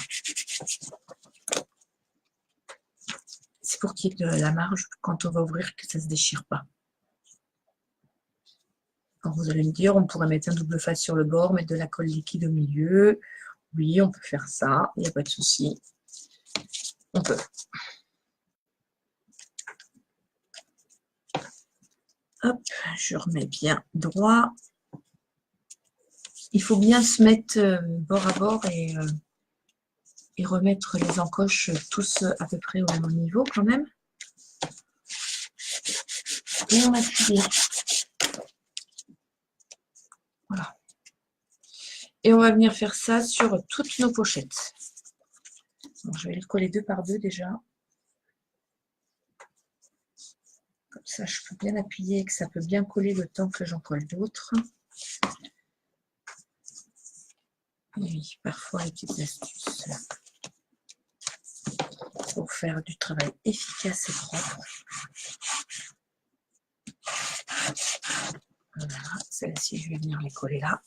C'est pour qu'il y ait de la marge quand on va ouvrir, que ça ne se déchire pas. Alors vous allez me dire, on pourrait mettre un double face sur le bord, mettre de la colle liquide au milieu. Oui, on peut faire ça, il n'y a pas de souci. On peut. Hop, je remets bien droit. Il faut bien se mettre bord à bord et remettre les encoches tous à peu près au même niveau quand même. Et on appuie bien. Et on va venir faire ça sur toutes nos pochettes. Donc, je vais les coller 2 par 2 déjà. Comme ça, je peux bien appuyer et que ça peut bien coller le temps que j'en colle d'autres. Et oui, parfois les petites astuces pour faire du travail efficace et propre. Voilà, celle-ci, je vais venir les coller là.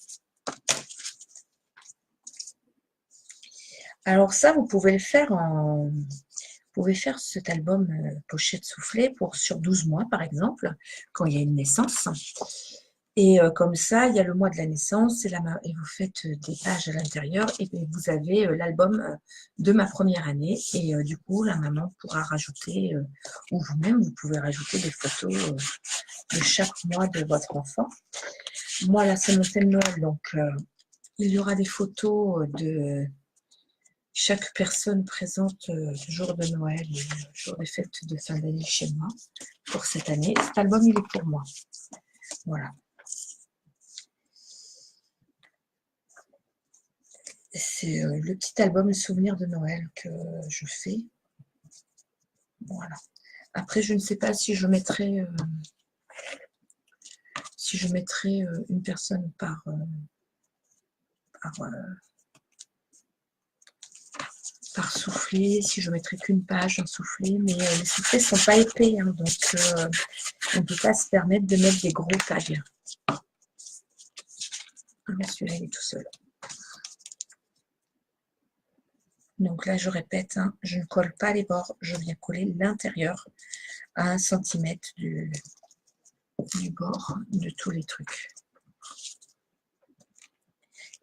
Alors ça, vous pouvez le faire en... Vous pouvez faire cet album pochette soufflée sur 12 mois, par exemple, quand il y a une naissance. Et comme ça, il y a le mois de la naissance et vous faites des pages à l'intérieur et vous avez l'album de ma première année. Et du coup, la maman pourra rajouter, ou vous-même, vous pouvez rajouter des photos de chaque mois de votre enfant. Moi, là, c'est mon thème Noël, donc il y aura des photos de chaque personne présente le jour de Noël et le jour des fêtes de fin d'année chez moi pour cette année. Cet album, il est pour moi. Voilà. C'est le petit album souvenir de Noël que je fais. Voilà. Après, je ne sais pas si je mettrai une personne par soufflet, si je mettrai qu'une page en soufflet, mais les soufflets ne sont pas épais, hein, donc on ne peut pas se permettre de mettre des gros tags. Celui-là, il est tout seul. Donc là, je répète, hein, je ne colle pas les bords, je viens coller l'intérieur à 1 cm du bord de tous les trucs.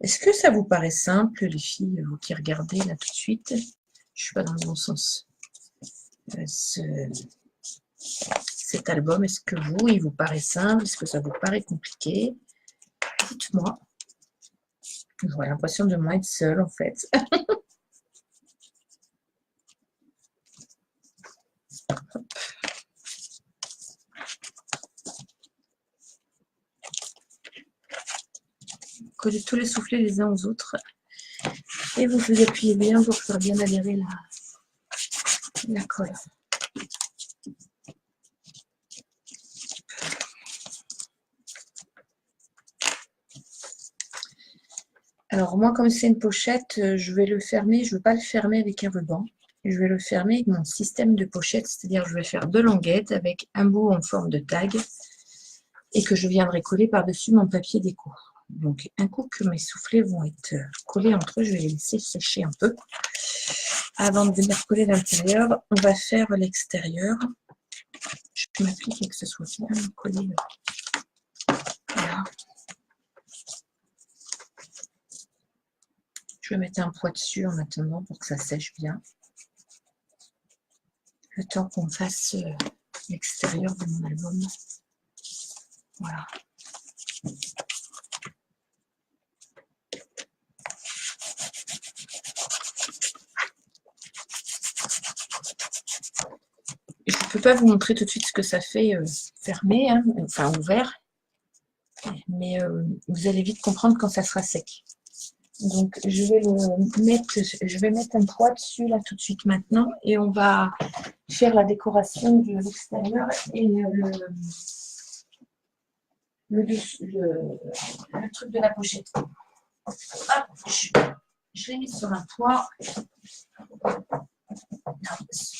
Est-ce que ça vous paraît simple, les filles, vous qui regardez là tout de suite? Je ne suis pas dans le bon sens. Cet album, est-ce que il vous paraît simple? Est-ce que ça vous paraît compliqué? Dites-moi. J'aurais l'impression de moins être seule, en fait. Collez tous les soufflets les uns aux autres. Et vous vous appuyez bien pour faire bien adhérer la colle. Alors moi, comme c'est une pochette, je vais le fermer. Je ne veux pas le fermer avec un ruban. Je vais le fermer avec mon système de pochette, c'est-à-dire je vais faire 2 languettes avec un bout en forme de tag et que je viendrai coller par-dessus mon papier déco. Donc un coup que mes soufflets vont être collés entre eux, je vais les laisser sécher un peu. Avant de venir coller l'intérieur, on va faire l'extérieur. Je m'applique et que ce soit bien collé. Voilà. Je vais mettre un poids dessus en attendant pour que ça sèche bien. Le temps qu'on fasse l'extérieur de mon album. Voilà. Je ne peux pas vous montrer tout de suite ce que ça fait fermé, hein, enfin ouvert, mais vous allez vite comprendre quand ça sera sec. Donc je vais mettre un poids dessus là tout de suite maintenant et on va faire la décoration de l'extérieur et le truc de la pochette. Hop, je l'ai mis sur un poids.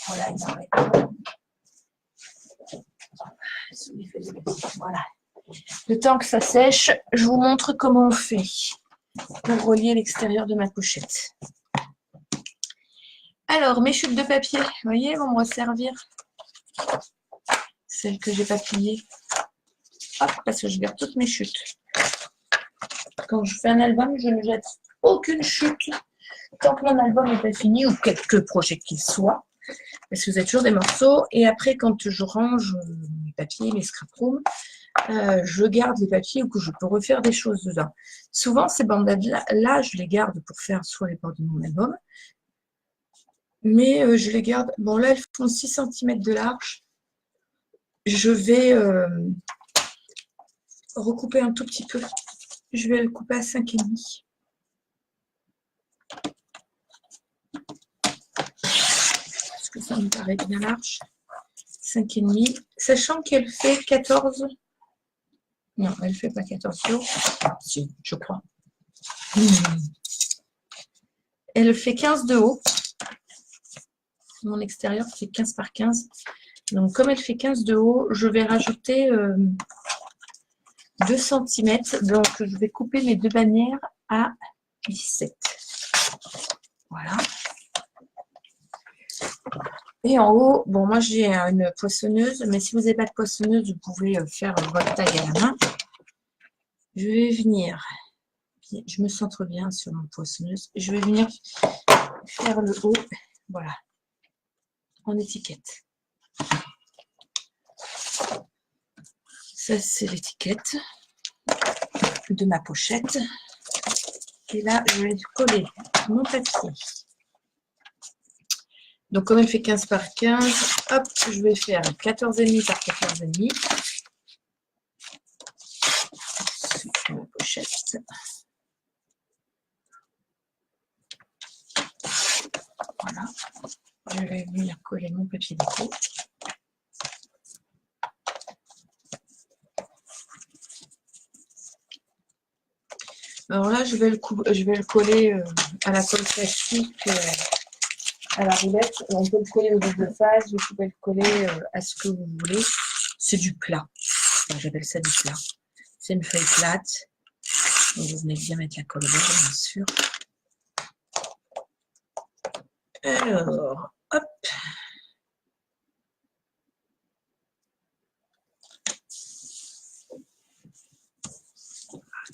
Voilà, voilà. Le temps que ça sèche, je vous montre comment on fait pour relier l'extérieur de ma pochette. Alors, mes chutes de papier, vous voyez, vont me resservir. Celles que j'ai pas pliées. Hop, parce que je garde toutes mes chutes. Quand je fais un album, je ne jette aucune chute tant que mon album n'est pas fini, ou quelque projet qu'il soit. Parce que vous avez toujours des morceaux. Et après, quand je range mes papiers, mes scrap-rooms, je garde les papiers ou que je peux refaire des choses dedans. Souvent, ces bandades-là, je les garde pour faire soit les bords de mon album, mais je les garde. Bon, là, elles font 6 cm de large. Je vais recouper un tout petit peu. Je vais le couper à 5,5. que ça me paraît bien large. 5,5. Sachant qu'elle fait 14. Non, elle ne fait pas 14 de haut. Si, je crois. Elle fait 15 de haut. Mon extérieur fait 15 par 15. Donc, comme elle fait 15 de haut, je vais rajouter 2 cm. Donc, je vais couper mes deux bannières à 17. Voilà. Et en haut, bon, moi j'ai une poissonneuse, mais si vous n'avez pas de poissonneuse, vous pouvez faire votre taille à la main. Je vais venir, je me centre bien sur mon poissonneuse, je vais venir faire le haut, voilà, en étiquette. Ça, c'est l'étiquette de ma pochette. Et là, je vais coller mon papier. Donc, comme elle fait 15 par 15, hop, je vais faire 14,5 par 14,5. Sur la pochette. Voilà. Je vais venir coller mon papier déco. Alors là, je vais le coller à la colle plastique, à la roulette. On peut le coller au double face, vous pouvez le coller à ce que vous voulez. C'est du plat. Enfin, j'appelle ça du plat. C'est une feuille plate. Donc vous venez bien mettre la colle verte, bien sûr. Alors, hop.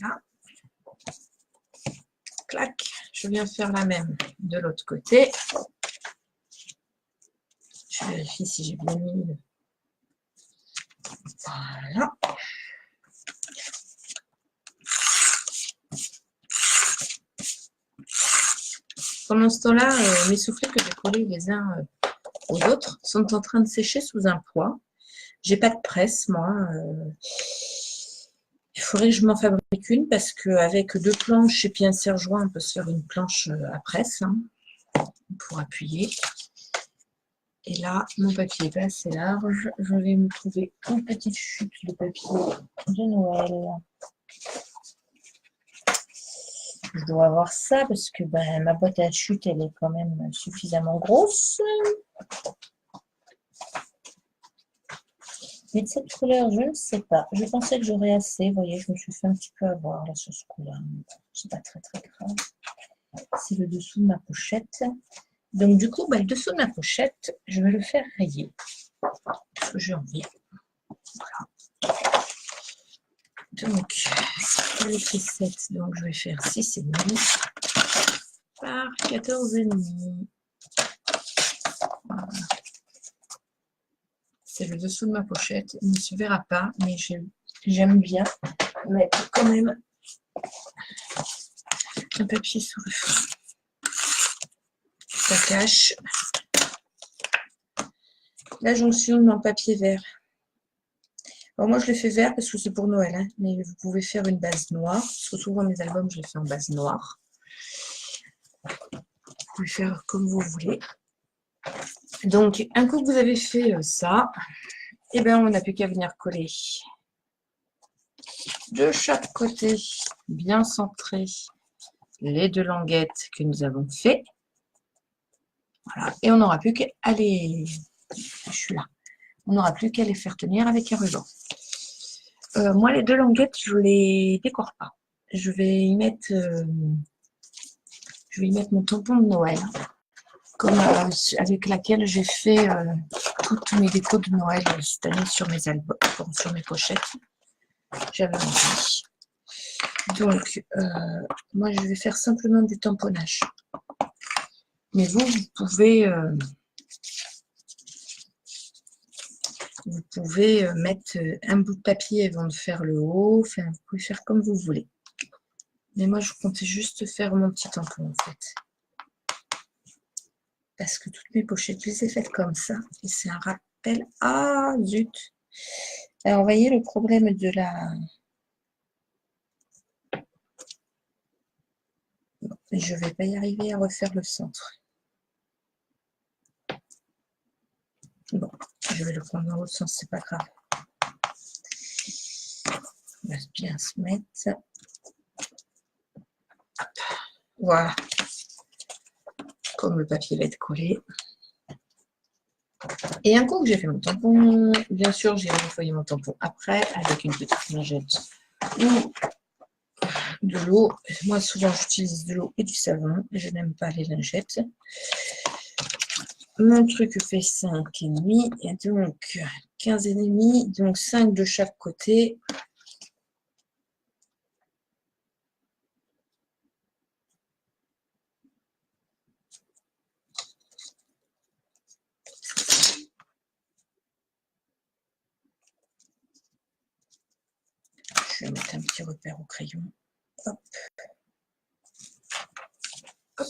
Voilà. Clac. Je viens faire la même de l'autre côté. Je vérifie si j'ai bien mis. Voilà. Pendant ce temps-là, mes soufflets que j'ai collés les uns aux autres sont en train de sécher sous un poids. J'ai pas de presse, moi. Il faudrait que je m'en fabrique une parce qu'avec 2 planches et puis un serre-joint, on peut se faire une planche à presse hein, pour appuyer. Et là, mon papier est pas assez large. Je vais me trouver une petite chute de papier de Noël. Je dois avoir ça parce que ben, ma boîte à chute, elle est quand même suffisamment grosse. Mais de cette couleur, je ne sais pas. Je pensais que j'aurais assez. Vous voyez, je me suis fait un petit peu avoir là sur ce coup-là. C'est pas très très grave. C'est le dessous de ma pochette. Donc du coup, ben, le dessous de ma pochette, je vais le faire rayer. Parce que j'ai envie. Voilà. Donc, elle est 7, donc je vais faire 6,5 par 14,5. Voilà. C'est le dessous de ma pochette. Il ne se verra pas, mais j'aime bien mettre quand même un papier sur le fond. Ça cache la jonction de mon papier vert. Alors moi, je l'ai fait vert parce que c'est pour Noël, hein, mais vous pouvez faire une base noire. Parce que souvent, mes albums, je les fais en base noire. Vous pouvez faire comme vous voulez. Donc, un coup que vous avez fait ça, et bien, on n'a plus qu'à venir coller de chaque côté, bien centré, les 2 languettes que nous avons fait. Voilà, et on n'aura plus qu'à les... Je suis là. On n'aura plus qu'à les faire tenir avec un ruban. Moi, les 2 languettes, je ne les décore pas. Je vais y mettre mon tampon de Noël, comme avec laquelle j'ai fait toutes mes décos de Noël cette année sur mes albums, sur mes pochettes. J'avais envie. Donc, moi, je vais faire simplement du tamponnage. Mais vous pouvez mettre un bout de papier avant de faire le haut. Enfin, vous pouvez faire comme vous voulez. Mais moi, je comptais juste faire mon petit tampon, en fait. Parce que toutes mes pochettes, je les ai faites comme ça. Et c'est un rappel. Ah, zut! Alors, vous voyez le problème de la... Bon, je ne vais pas y arriver à refaire le centre. Bon, je vais le prendre dans l'autre sens, c'est pas grave. On va bien se mettre. Hop. Voilà. Comme le papier va être collé. Et un coup que j'ai fait mon tampon, bien sûr, j'ai nettoyé mon tampon après avec une petite lingette ou de l'eau. Moi, souvent, j'utilise de l'eau et du savon. Je n'aime pas les lingettes. Mon truc fait 5,5 et donc 15,5, donc 5 de chaque côté. Je vais mettre un petit repère au crayon. Hop. Hop.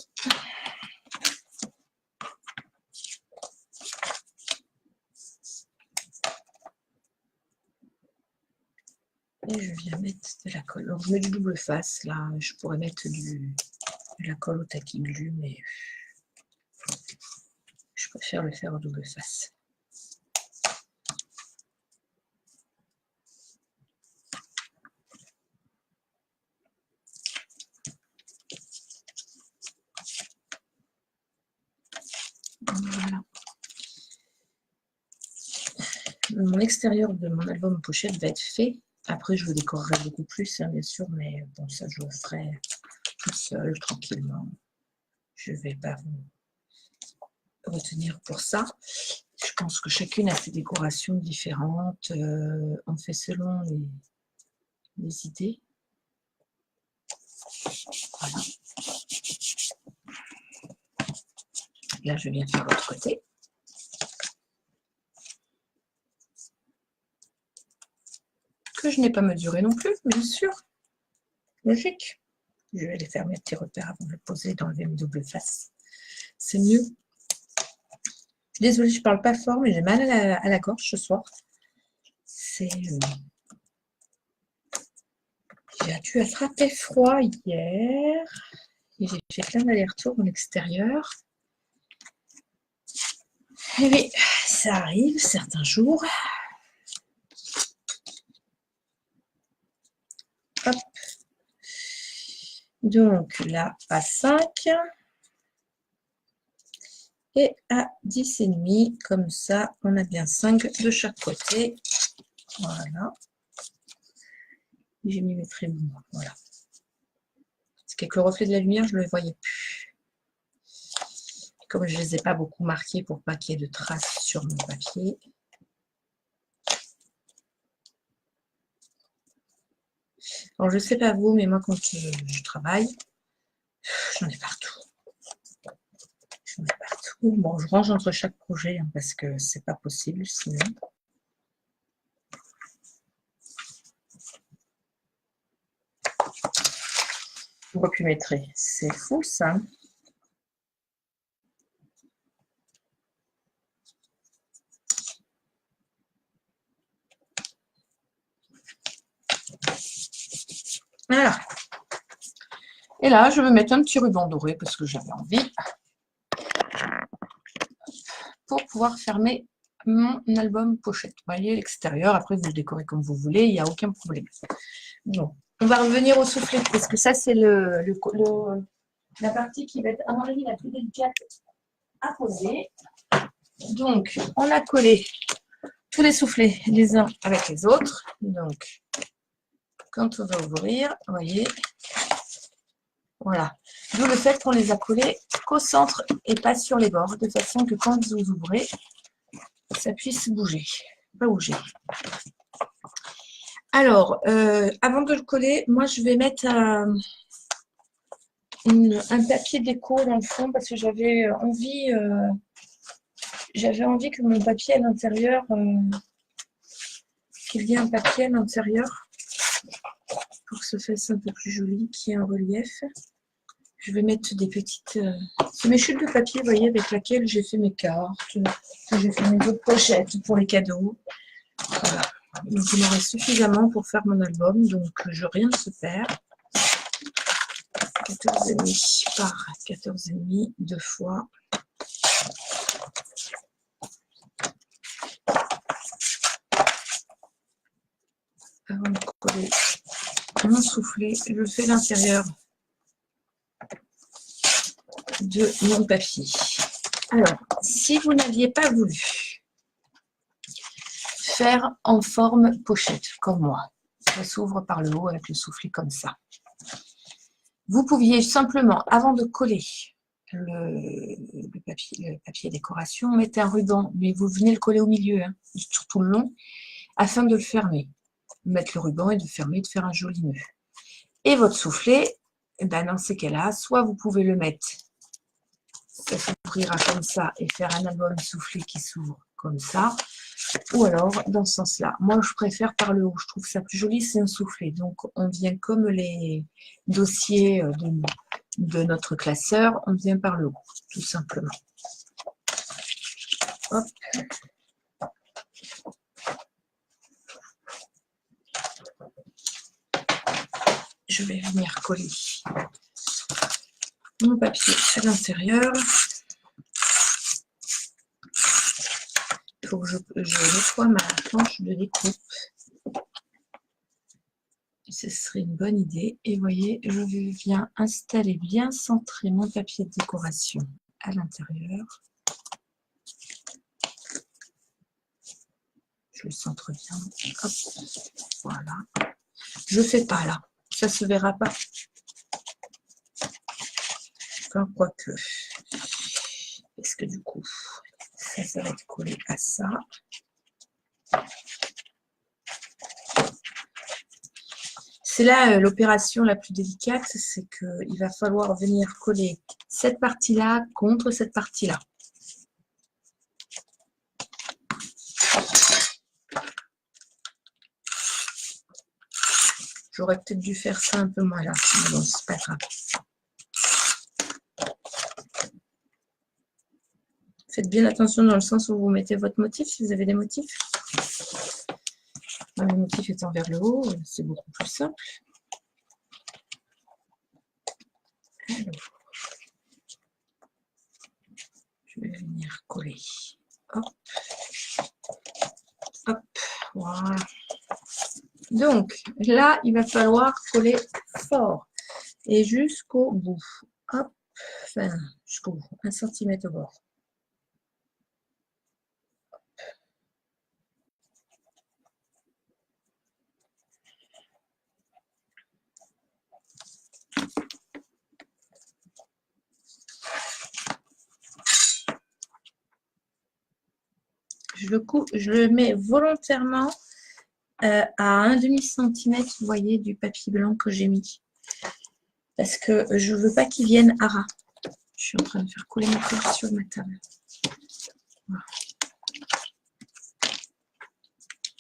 Et je viens mettre de la colle. Donc je mets du double face. Là, je pourrais mettre de la colle au tacky glue, mais je préfère le faire au double face. Voilà. Mon extérieur de mon album pochette va être fait. Après, je le décorerai beaucoup plus, hein, bien sûr, mais bon, ça, je le ferai tout seul, tranquillement. Je ne vais pas vous retenir pour ça. Je pense que chacune a ses décorations différentes. On fait selon les idées. Voilà. Là, je viens faire l'autre côté. Que je n'ai pas mesuré non plus, bien sûr. Logique. Je vais aller faire mes petits repères avant de le poser, d'enlever mes doubles faces. C'est mieux. Je suis désolée, je ne parle pas fort, mais j'ai mal à la gorge ce soir. J'ai dû attraper froid hier. Et j'ai fait plein d'allers-retours en extérieur. Et oui, ça arrive certains jours. Hop. Donc là, à 5. Et à 10,5. Comme ça, on a bien 5 de chaque côté. Voilà. J'ai mis mes traits. Voilà. C'est qu'avec le reflet de la lumière, je ne le voyais plus. Comme je ne les ai pas beaucoup marqués pour pas qu'il y ait de traces sur mon papier. Alors, je ne sais pas vous, mais moi, quand je travaille, j'en ai partout. J'en ai partout. Bon, je range entre chaque projet hein, parce que c'est pas possible sinon. Repumétrer, c'est fou ça. Voilà. Et là, je vais mettre un petit ruban doré parce que j'avais envie pour pouvoir fermer mon album pochette. Vous voyez l'extérieur, après vous le décorez comme vous voulez, il n'y a aucun problème. Bon, on va revenir au soufflet parce que ça c'est la partie qui va être à mon avis la plus délicate à poser. Donc, on a collé tous les soufflets les uns avec les autres. Donc, quand on va ouvrir, vous voyez, voilà. D'où le fait qu'on les a collés qu'au centre et pas sur les bords, de façon que quand vous ouvrez, ça puisse bouger, pas bouger. Alors, avant de le coller, moi je vais mettre un papier déco dans le fond parce que j'avais envie que mon papier à l'intérieur, qu'il y ait un papier à l'intérieur pour que ce fasse un peu plus joli, qu'il y ait un relief. Je vais mettre des petites... c'est mes chutes de papier, vous voyez, avec laquelle j'ai fait mes cartes, j'ai fait mes autres pochettes pour les cadeaux. Voilà. Donc, il m'en reste suffisamment pour faire mon album, donc rien ne se perd. 14,5 par 14,5, 2 fois. avant de coller mon soufflet, je fais l'intérieur de mon papier. Alors, si vous n'aviez pas voulu faire en forme pochette, comme moi, ça s'ouvre par le haut avec le soufflet comme ça. Vous pouviez simplement, avant de coller le papier décoration, mettez un ruban, mais vous venez le coller au milieu, hein, sur tout le long, afin de le fermer. Mettre le ruban et de fermer, de faire un joli nœud. Et votre soufflet, ben dans ces cas-là, soit vous pouvez le mettre, ça s'ouvrira comme ça, et faire un album soufflé qui s'ouvre comme ça, ou alors dans ce sens-là. Moi, je préfère par le haut, je trouve ça plus joli, c'est un soufflet. Donc, on vient comme les dossiers de notre classeur, on vient par le haut, tout simplement. Hop. Je vais venir coller mon papier à l'intérieur. Il faut que je nettoie ma planche de découpe. Ce serait une bonne idée. Et vous voyez, je viens installer bien centré mon papier de décoration à l'intérieur. Je le centre bien. Hop, voilà. Je ne fais pas là. Ça ne se verra pas. Enfin, quoique. Parce que du coup, ça va être collé à ça. C'est là l'opération la plus délicate, c'est qu'il va falloir venir coller cette partie-là contre cette partie-là. J'aurais peut-être dû faire ça un peu moins là, mais bon, c'est pas grave. Faites bien attention dans le sens où vous mettez votre motif, si vous avez des motifs. Le motif étant vers le haut, c'est beaucoup plus simple. Alors, je vais venir coller. Hop. Hop. Voilà. Donc, là, il va falloir coller fort. Et jusqu'au bout. Hop. Enfin, jusqu'au bout. 1 cm au bord. Je le mets volontairement à 1/2 cm, vous voyez, du papier blanc que j'ai mis. Parce que je ne veux pas qu'il vienne à ras. Je suis en train de faire couler ma colle sur ma table. Voilà.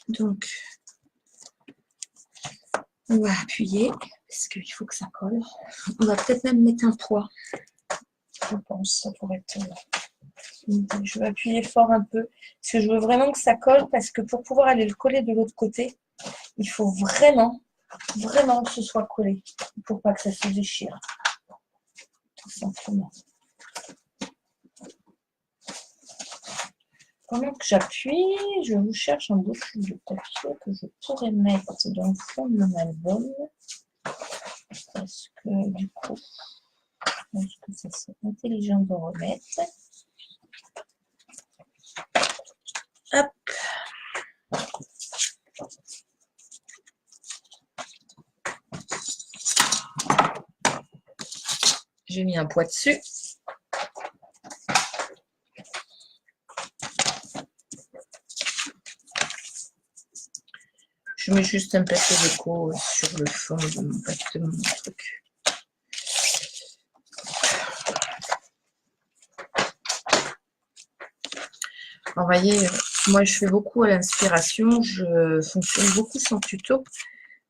Donc, on va appuyer, parce qu'il faut que ça colle. On va peut-être même mettre un poids. Je pense, ça pourrait être... Je vais appuyer fort un peu, parce que je veux vraiment que ça colle, parce que pour pouvoir aller le coller de l'autre côté, il faut vraiment que ce soit collé, pour pas que ça se déchire. Tout simplement. Pendant que j'appuie, je vous cherche un bout de papier que je pourrais mettre dans le fond de mon album. Parce que du coup, je pense que ça serait intelligent de remettre. Hop. J'ai mis un poids dessus. Je mets juste un papier déco sur le fond de mon truc. Alors, vous voyez, moi je fais beaucoup à l'inspiration, je fonctionne beaucoup sans tuto,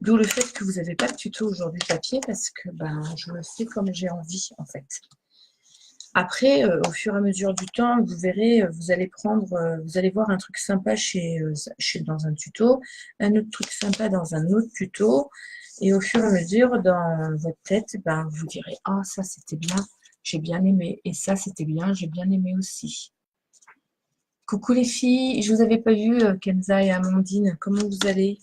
d'où le fait que vous n'avez pas de tuto aujourd'hui papier, parce que ben, je le fais comme j'ai envie en fait. Après, au fur et à mesure du temps, vous verrez, vous allez voir un truc sympa dans un tuto, un autre truc sympa dans un autre tuto, et au fur et à mesure, dans votre tête, ben, vous direz « Ah, ça c'était bien, j'ai bien aimé, et ça c'était bien, j'ai bien aimé aussi ». Coucou les filles, je vous avais pas vu, Kenza et Amandine, comment vous allez?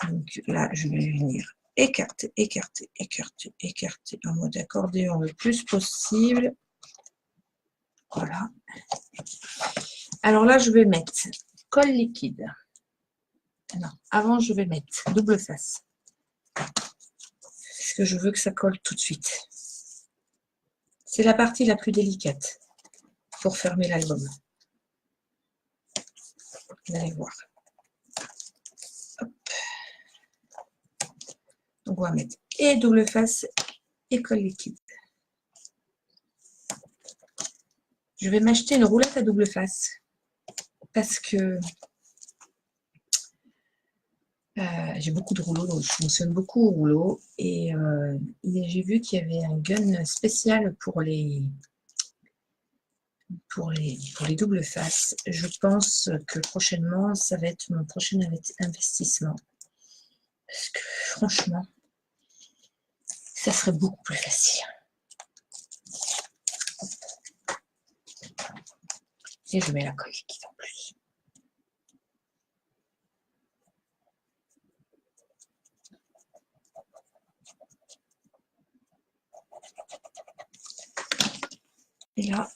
Donc là, je vais venir écarter, écarter, écarter, écarter en mode accordéon le plus possible. Voilà. Alors là, je vais mettre colle liquide. Non, avant, je vais mettre double face. Parce que je veux que ça colle tout de suite. C'est la partie la plus délicate pour fermer l'album. Vous allez voir. Hop. Donc, on va mettre et double face et colle liquide. Je vais m'acheter une roulette à double face parce que j'ai beaucoup de rouleaux, donc je fonctionne beaucoup au rouleau. Et j'ai vu qu'il y avait un gun spécial pour les doubles faces. Je pense que prochainement, ça va être mon prochain investissement. Parce que franchement, ça serait beaucoup plus facile. Et je mets la colle liquide en plus. Et là,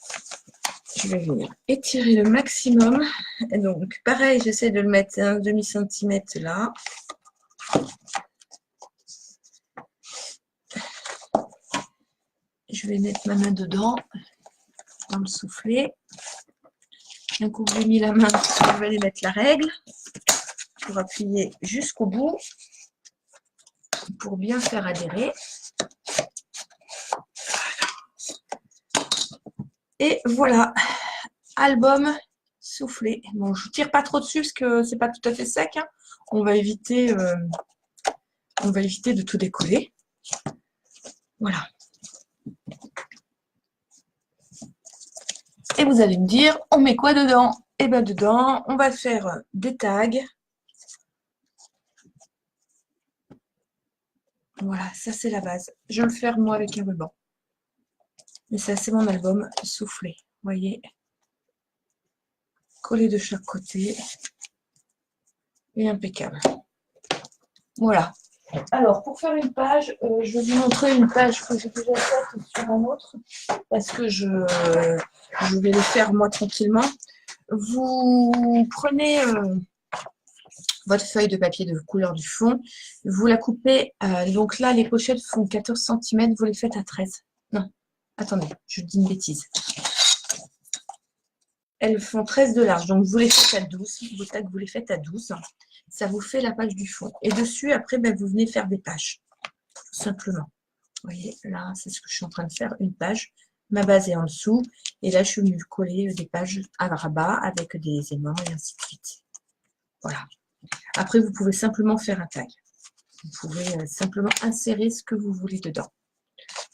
je vais venir étirer le maximum. Et donc, pareil, j'essaie de le mettre un demi-centimètre là. Je vais mettre ma main dedans, dans le soufflet. Un coup que j'ai mis la main, je vais aller mettre la règle pour appuyer jusqu'au bout, pour bien faire adhérer. Et voilà, album soufflé. Bon, je ne tire pas trop dessus parce que c'est pas tout à fait sec. Hein. On va éviter de tout décoller. Voilà. Et vous allez me dire, on met quoi dedans? Et bien dedans, on va faire des tags. Voilà, ça c'est la base. Je vais le faire moi avec un ruban. Et ça c'est mon album soufflé. Vous voyez, collé de chaque côté. Et impeccable. Voilà. Alors, pour faire une page, je vais vous montrer une page que j'ai déjà faite sur un autre, parce que je vais les faire moi tranquillement. Vous prenez votre feuille de papier de couleur du fond, vous la coupez, donc là, les pochettes font 14 cm, vous les faites à 13. Non, attendez, je dis une bêtise. Elles font 13 de large, donc vous les faites à 12, vos tags, vous les faites à 12. Ça vous fait la page du fond. Et dessus, après, ben, vous venez faire des pages, tout simplement. Vous voyez, là, c'est ce que je suis en train de faire, une page. Ma base est en dessous. Et là, je suis venue coller des pages à rabat avec des aimants et ainsi de suite. Voilà. Après, vous pouvez simplement faire un tag. Vous pouvez simplement insérer ce que vous voulez dedans.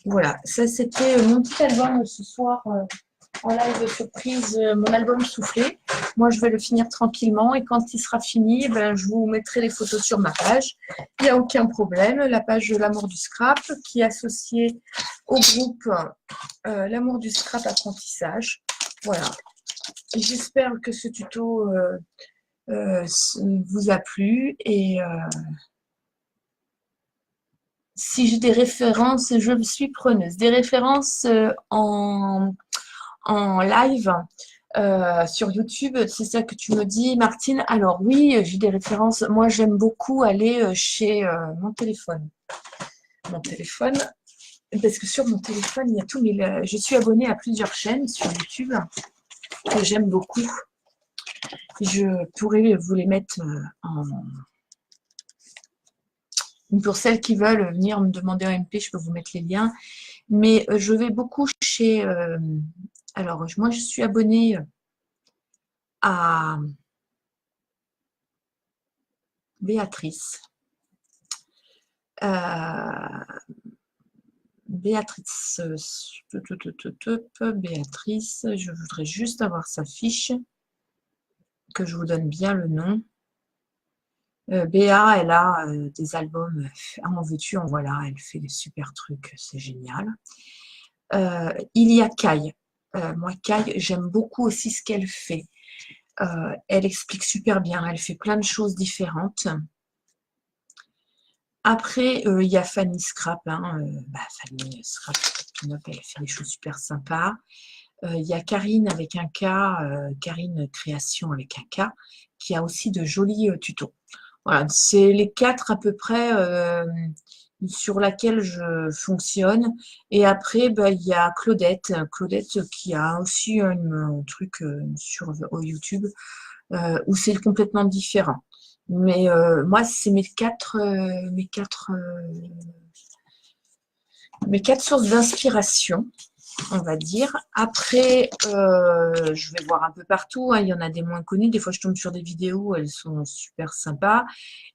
Voilà, ça c'était mon petit album ce soir. En live surprise, mon album soufflé. Moi, je vais le finir tranquillement et quand il sera fini, ben, je vous mettrai les photos sur ma page. Il n'y a aucun problème. La page de l'amour du scrap qui est associée au groupe l'amour du scrap apprentissage. Voilà. J'espère que ce tuto vous a plu et si j'ai des références, je suis preneuse. Des références en live sur YouTube, c'est ça que tu me dis, Martine. Alors oui, j'ai des références. Moi, j'aime beaucoup aller chez mon téléphone. Mon téléphone, parce que sur mon téléphone, il y a tous mes... Je suis abonnée à plusieurs chaînes sur YouTube que j'aime beaucoup. Je pourrais vous les mettre en... Pour celles qui veulent venir me demander en MP, je peux vous mettre les liens. Mais je vais beaucoup chez... alors, moi, je suis abonnée à Béatrice. Béatrice, je voudrais juste avoir sa fiche, que je vous donne bien le nom. Béa, elle a des albums, en veux-tu, en voilà, elle fait des super trucs, c'est génial. Il y a Kai. Moi, Kai, j'aime beaucoup aussi ce qu'elle fait. Elle explique super bien, elle fait plein de choses différentes. Après, il y a Fanny Scrap, hein, Fanny Scrap, elle fait des choses super sympas. Il y a Karine avec un K, Karine Création avec un K, qui a aussi de jolis tutos. Voilà, c'est les 4 à peu près sur laquelle je fonctionne. Et après, il y a Claudette, Claudette qui a aussi un truc sur YouTube où c'est complètement différent. Mais moi, c'est mes quatre sources d'inspiration, on va dire. Après, je vais voir un peu partout, hein. Il y en a des moins connus. Des fois, je tombe sur des vidéos, elles sont super sympas.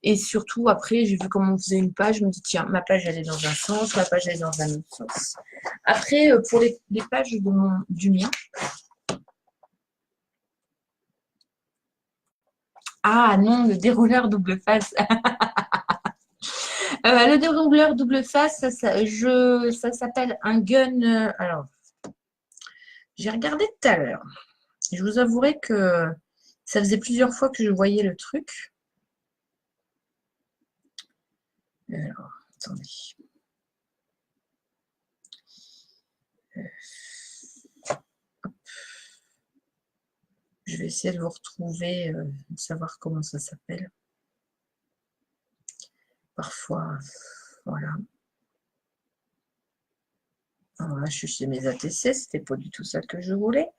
Et surtout, après, j'ai vu comment on faisait une page. Je me dis, tiens, ma page, elle est dans un sens, ma page, elle est dans un autre sens. Après, pour les pages du mien. Ah non, le dérouleur double face. Le dérouleur double face, ça s'appelle un gun. Alors, j'ai regardé tout à l'heure. Je vous avouerai que ça faisait plusieurs fois que je voyais le truc. Alors, attendez. Je vais essayer de vous retrouver, de savoir comment ça s'appelle. Parfois, voilà. Alors là, je suis chez mes ATC, c'était pas du tout ça que je voulais.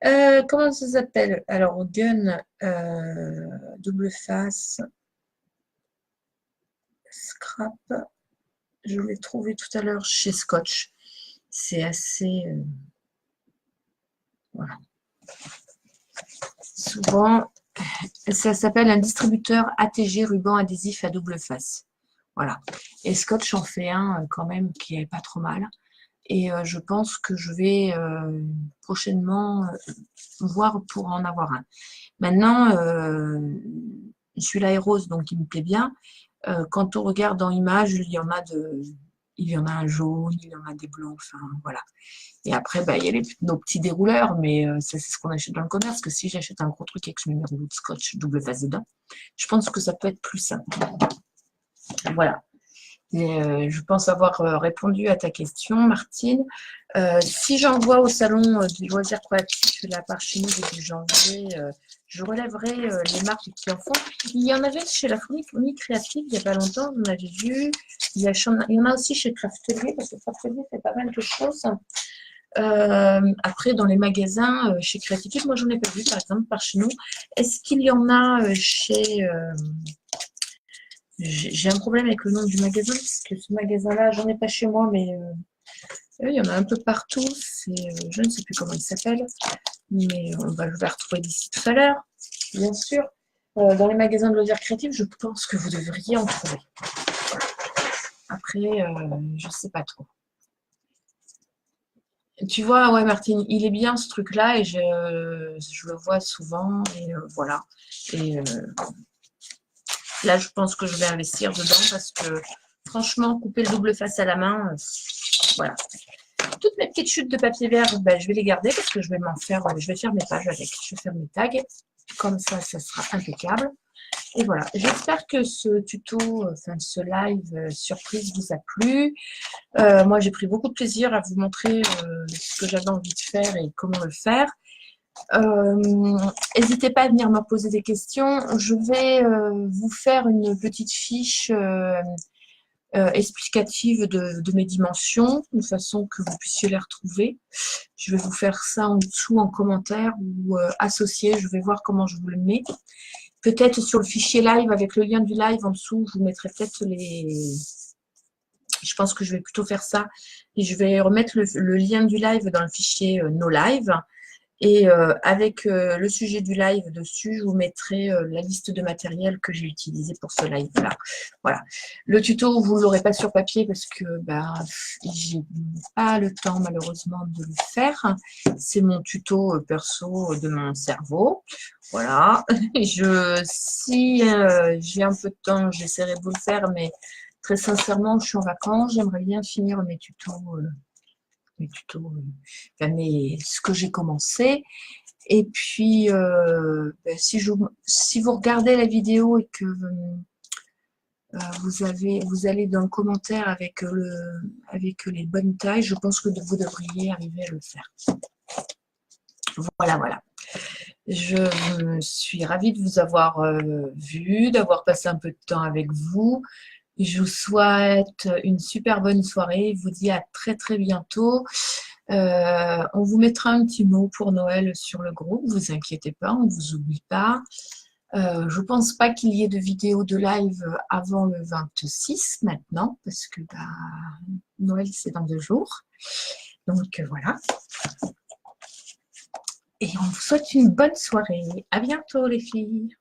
Comment ça s'appelle? Alors, gun, double face, scrap. Je l'ai trouvé tout à l'heure chez Scotch. C'est assez... voilà. Souvent, ça s'appelle un distributeur ATG ruban adhésif à double face. Voilà. Et Scotch en fait un quand même qui est pas trop mal. Et je pense que je vais prochainement voir pour en avoir un. Maintenant, celui-là est rose, donc il me plaît bien. Quand on regarde dans Images, il y en a un jaune, il y en a des blancs, enfin voilà. Et après, il y a nos petits dérouleurs, mais ça c'est ce qu'on achète dans le commerce, que si j'achète un gros truc avec ce numéro de scotch double face dedans, je pense que ça peut être plus simple. Voilà. Et, je pense avoir répondu à ta question, Martine. Si j'envoie au salon du loisir proactif la part chez nous début janvier, je relèverai les marques qui en font. Il y en avait chez la Fourmi Créative il n'y a pas longtemps, on avait vu. Il y en a aussi chez Craftelier, parce que Craftelier fait pas mal de choses. Après, dans les magasins, chez Créativité, moi j'en ai pas vu, par exemple, par chez nous. Est-ce qu'il y en a chez... j'ai un problème avec le nom du magasin, parce que ce magasin-là, j'en ai pas chez moi, mais il y en a un peu partout. Je ne sais plus comment il s'appelle, mais je vais retrouver d'ici tout à l'heure, bien sûr. Dans les magasins de loisirs créatifs, je pense que vous devriez en trouver. Après, je ne sais pas trop. Tu vois, ouais, Martine, il est bien ce truc-là, et je le vois souvent, et voilà. Et là, je pense que je vais investir dedans parce que, franchement, couper le double face à la main, voilà. Toutes mes petites chutes de papier vert, je vais les garder parce que je vais je vais faire mes pages avec. Je vais faire mes tags. Comme ça sera impeccable. Et voilà. J'espère que ce tuto, enfin ce live surprise vous a plu. Moi, j'ai pris beaucoup de plaisir à vous montrer ce que j'avais envie de faire et comment le faire. N'hésitez pas à venir me poser des questions. Je vais vous faire une petite fiche explicative de mes dimensions, de façon que vous puissiez les retrouver. Je vais vous faire ça en dessous en commentaire ou associé. Je vais voir comment je vous le mets. Peut-être sur le fichier live, avec le lien du live en dessous, je vous mettrai peut-être les... Je pense que je vais plutôt faire ça. Et je vais remettre le lien du live dans le fichier No Live. Et avec le sujet du live dessus, je vous mettrai la liste de matériel que j'ai utilisé pour ce live-là. Voilà. Le tuto, vous ne l'aurez pas sur papier parce que j'ai pas le temps malheureusement de le faire. C'est mon tuto perso de mon cerveau. Voilà. Si j'ai un peu de temps, j'essaierai de vous le faire, mais très sincèrement, je suis en vacances. J'aimerais bien finir mes tutos. Ce que j'ai commencé. Et puis, ben, si vous regardez la vidéo et que vous allez dans le commentaire avec les bonnes tailles, je pense que vous devriez arriver à le faire. Voilà, voilà. Je suis ravie de vous avoir vu, d'avoir passé un peu de temps avec vous. Je vous souhaite une super bonne soirée. Je vous dis à très très bientôt. On vous mettra un petit mot pour Noël sur le groupe. Ne vous inquiétez pas, on ne vous oublie pas. Je ne pense pas qu'il y ait de vidéo de live avant le 26 maintenant, parce que bah, Noël c'est dans 2 jours. Donc voilà. Et on vous souhaite une bonne soirée. À bientôt les filles.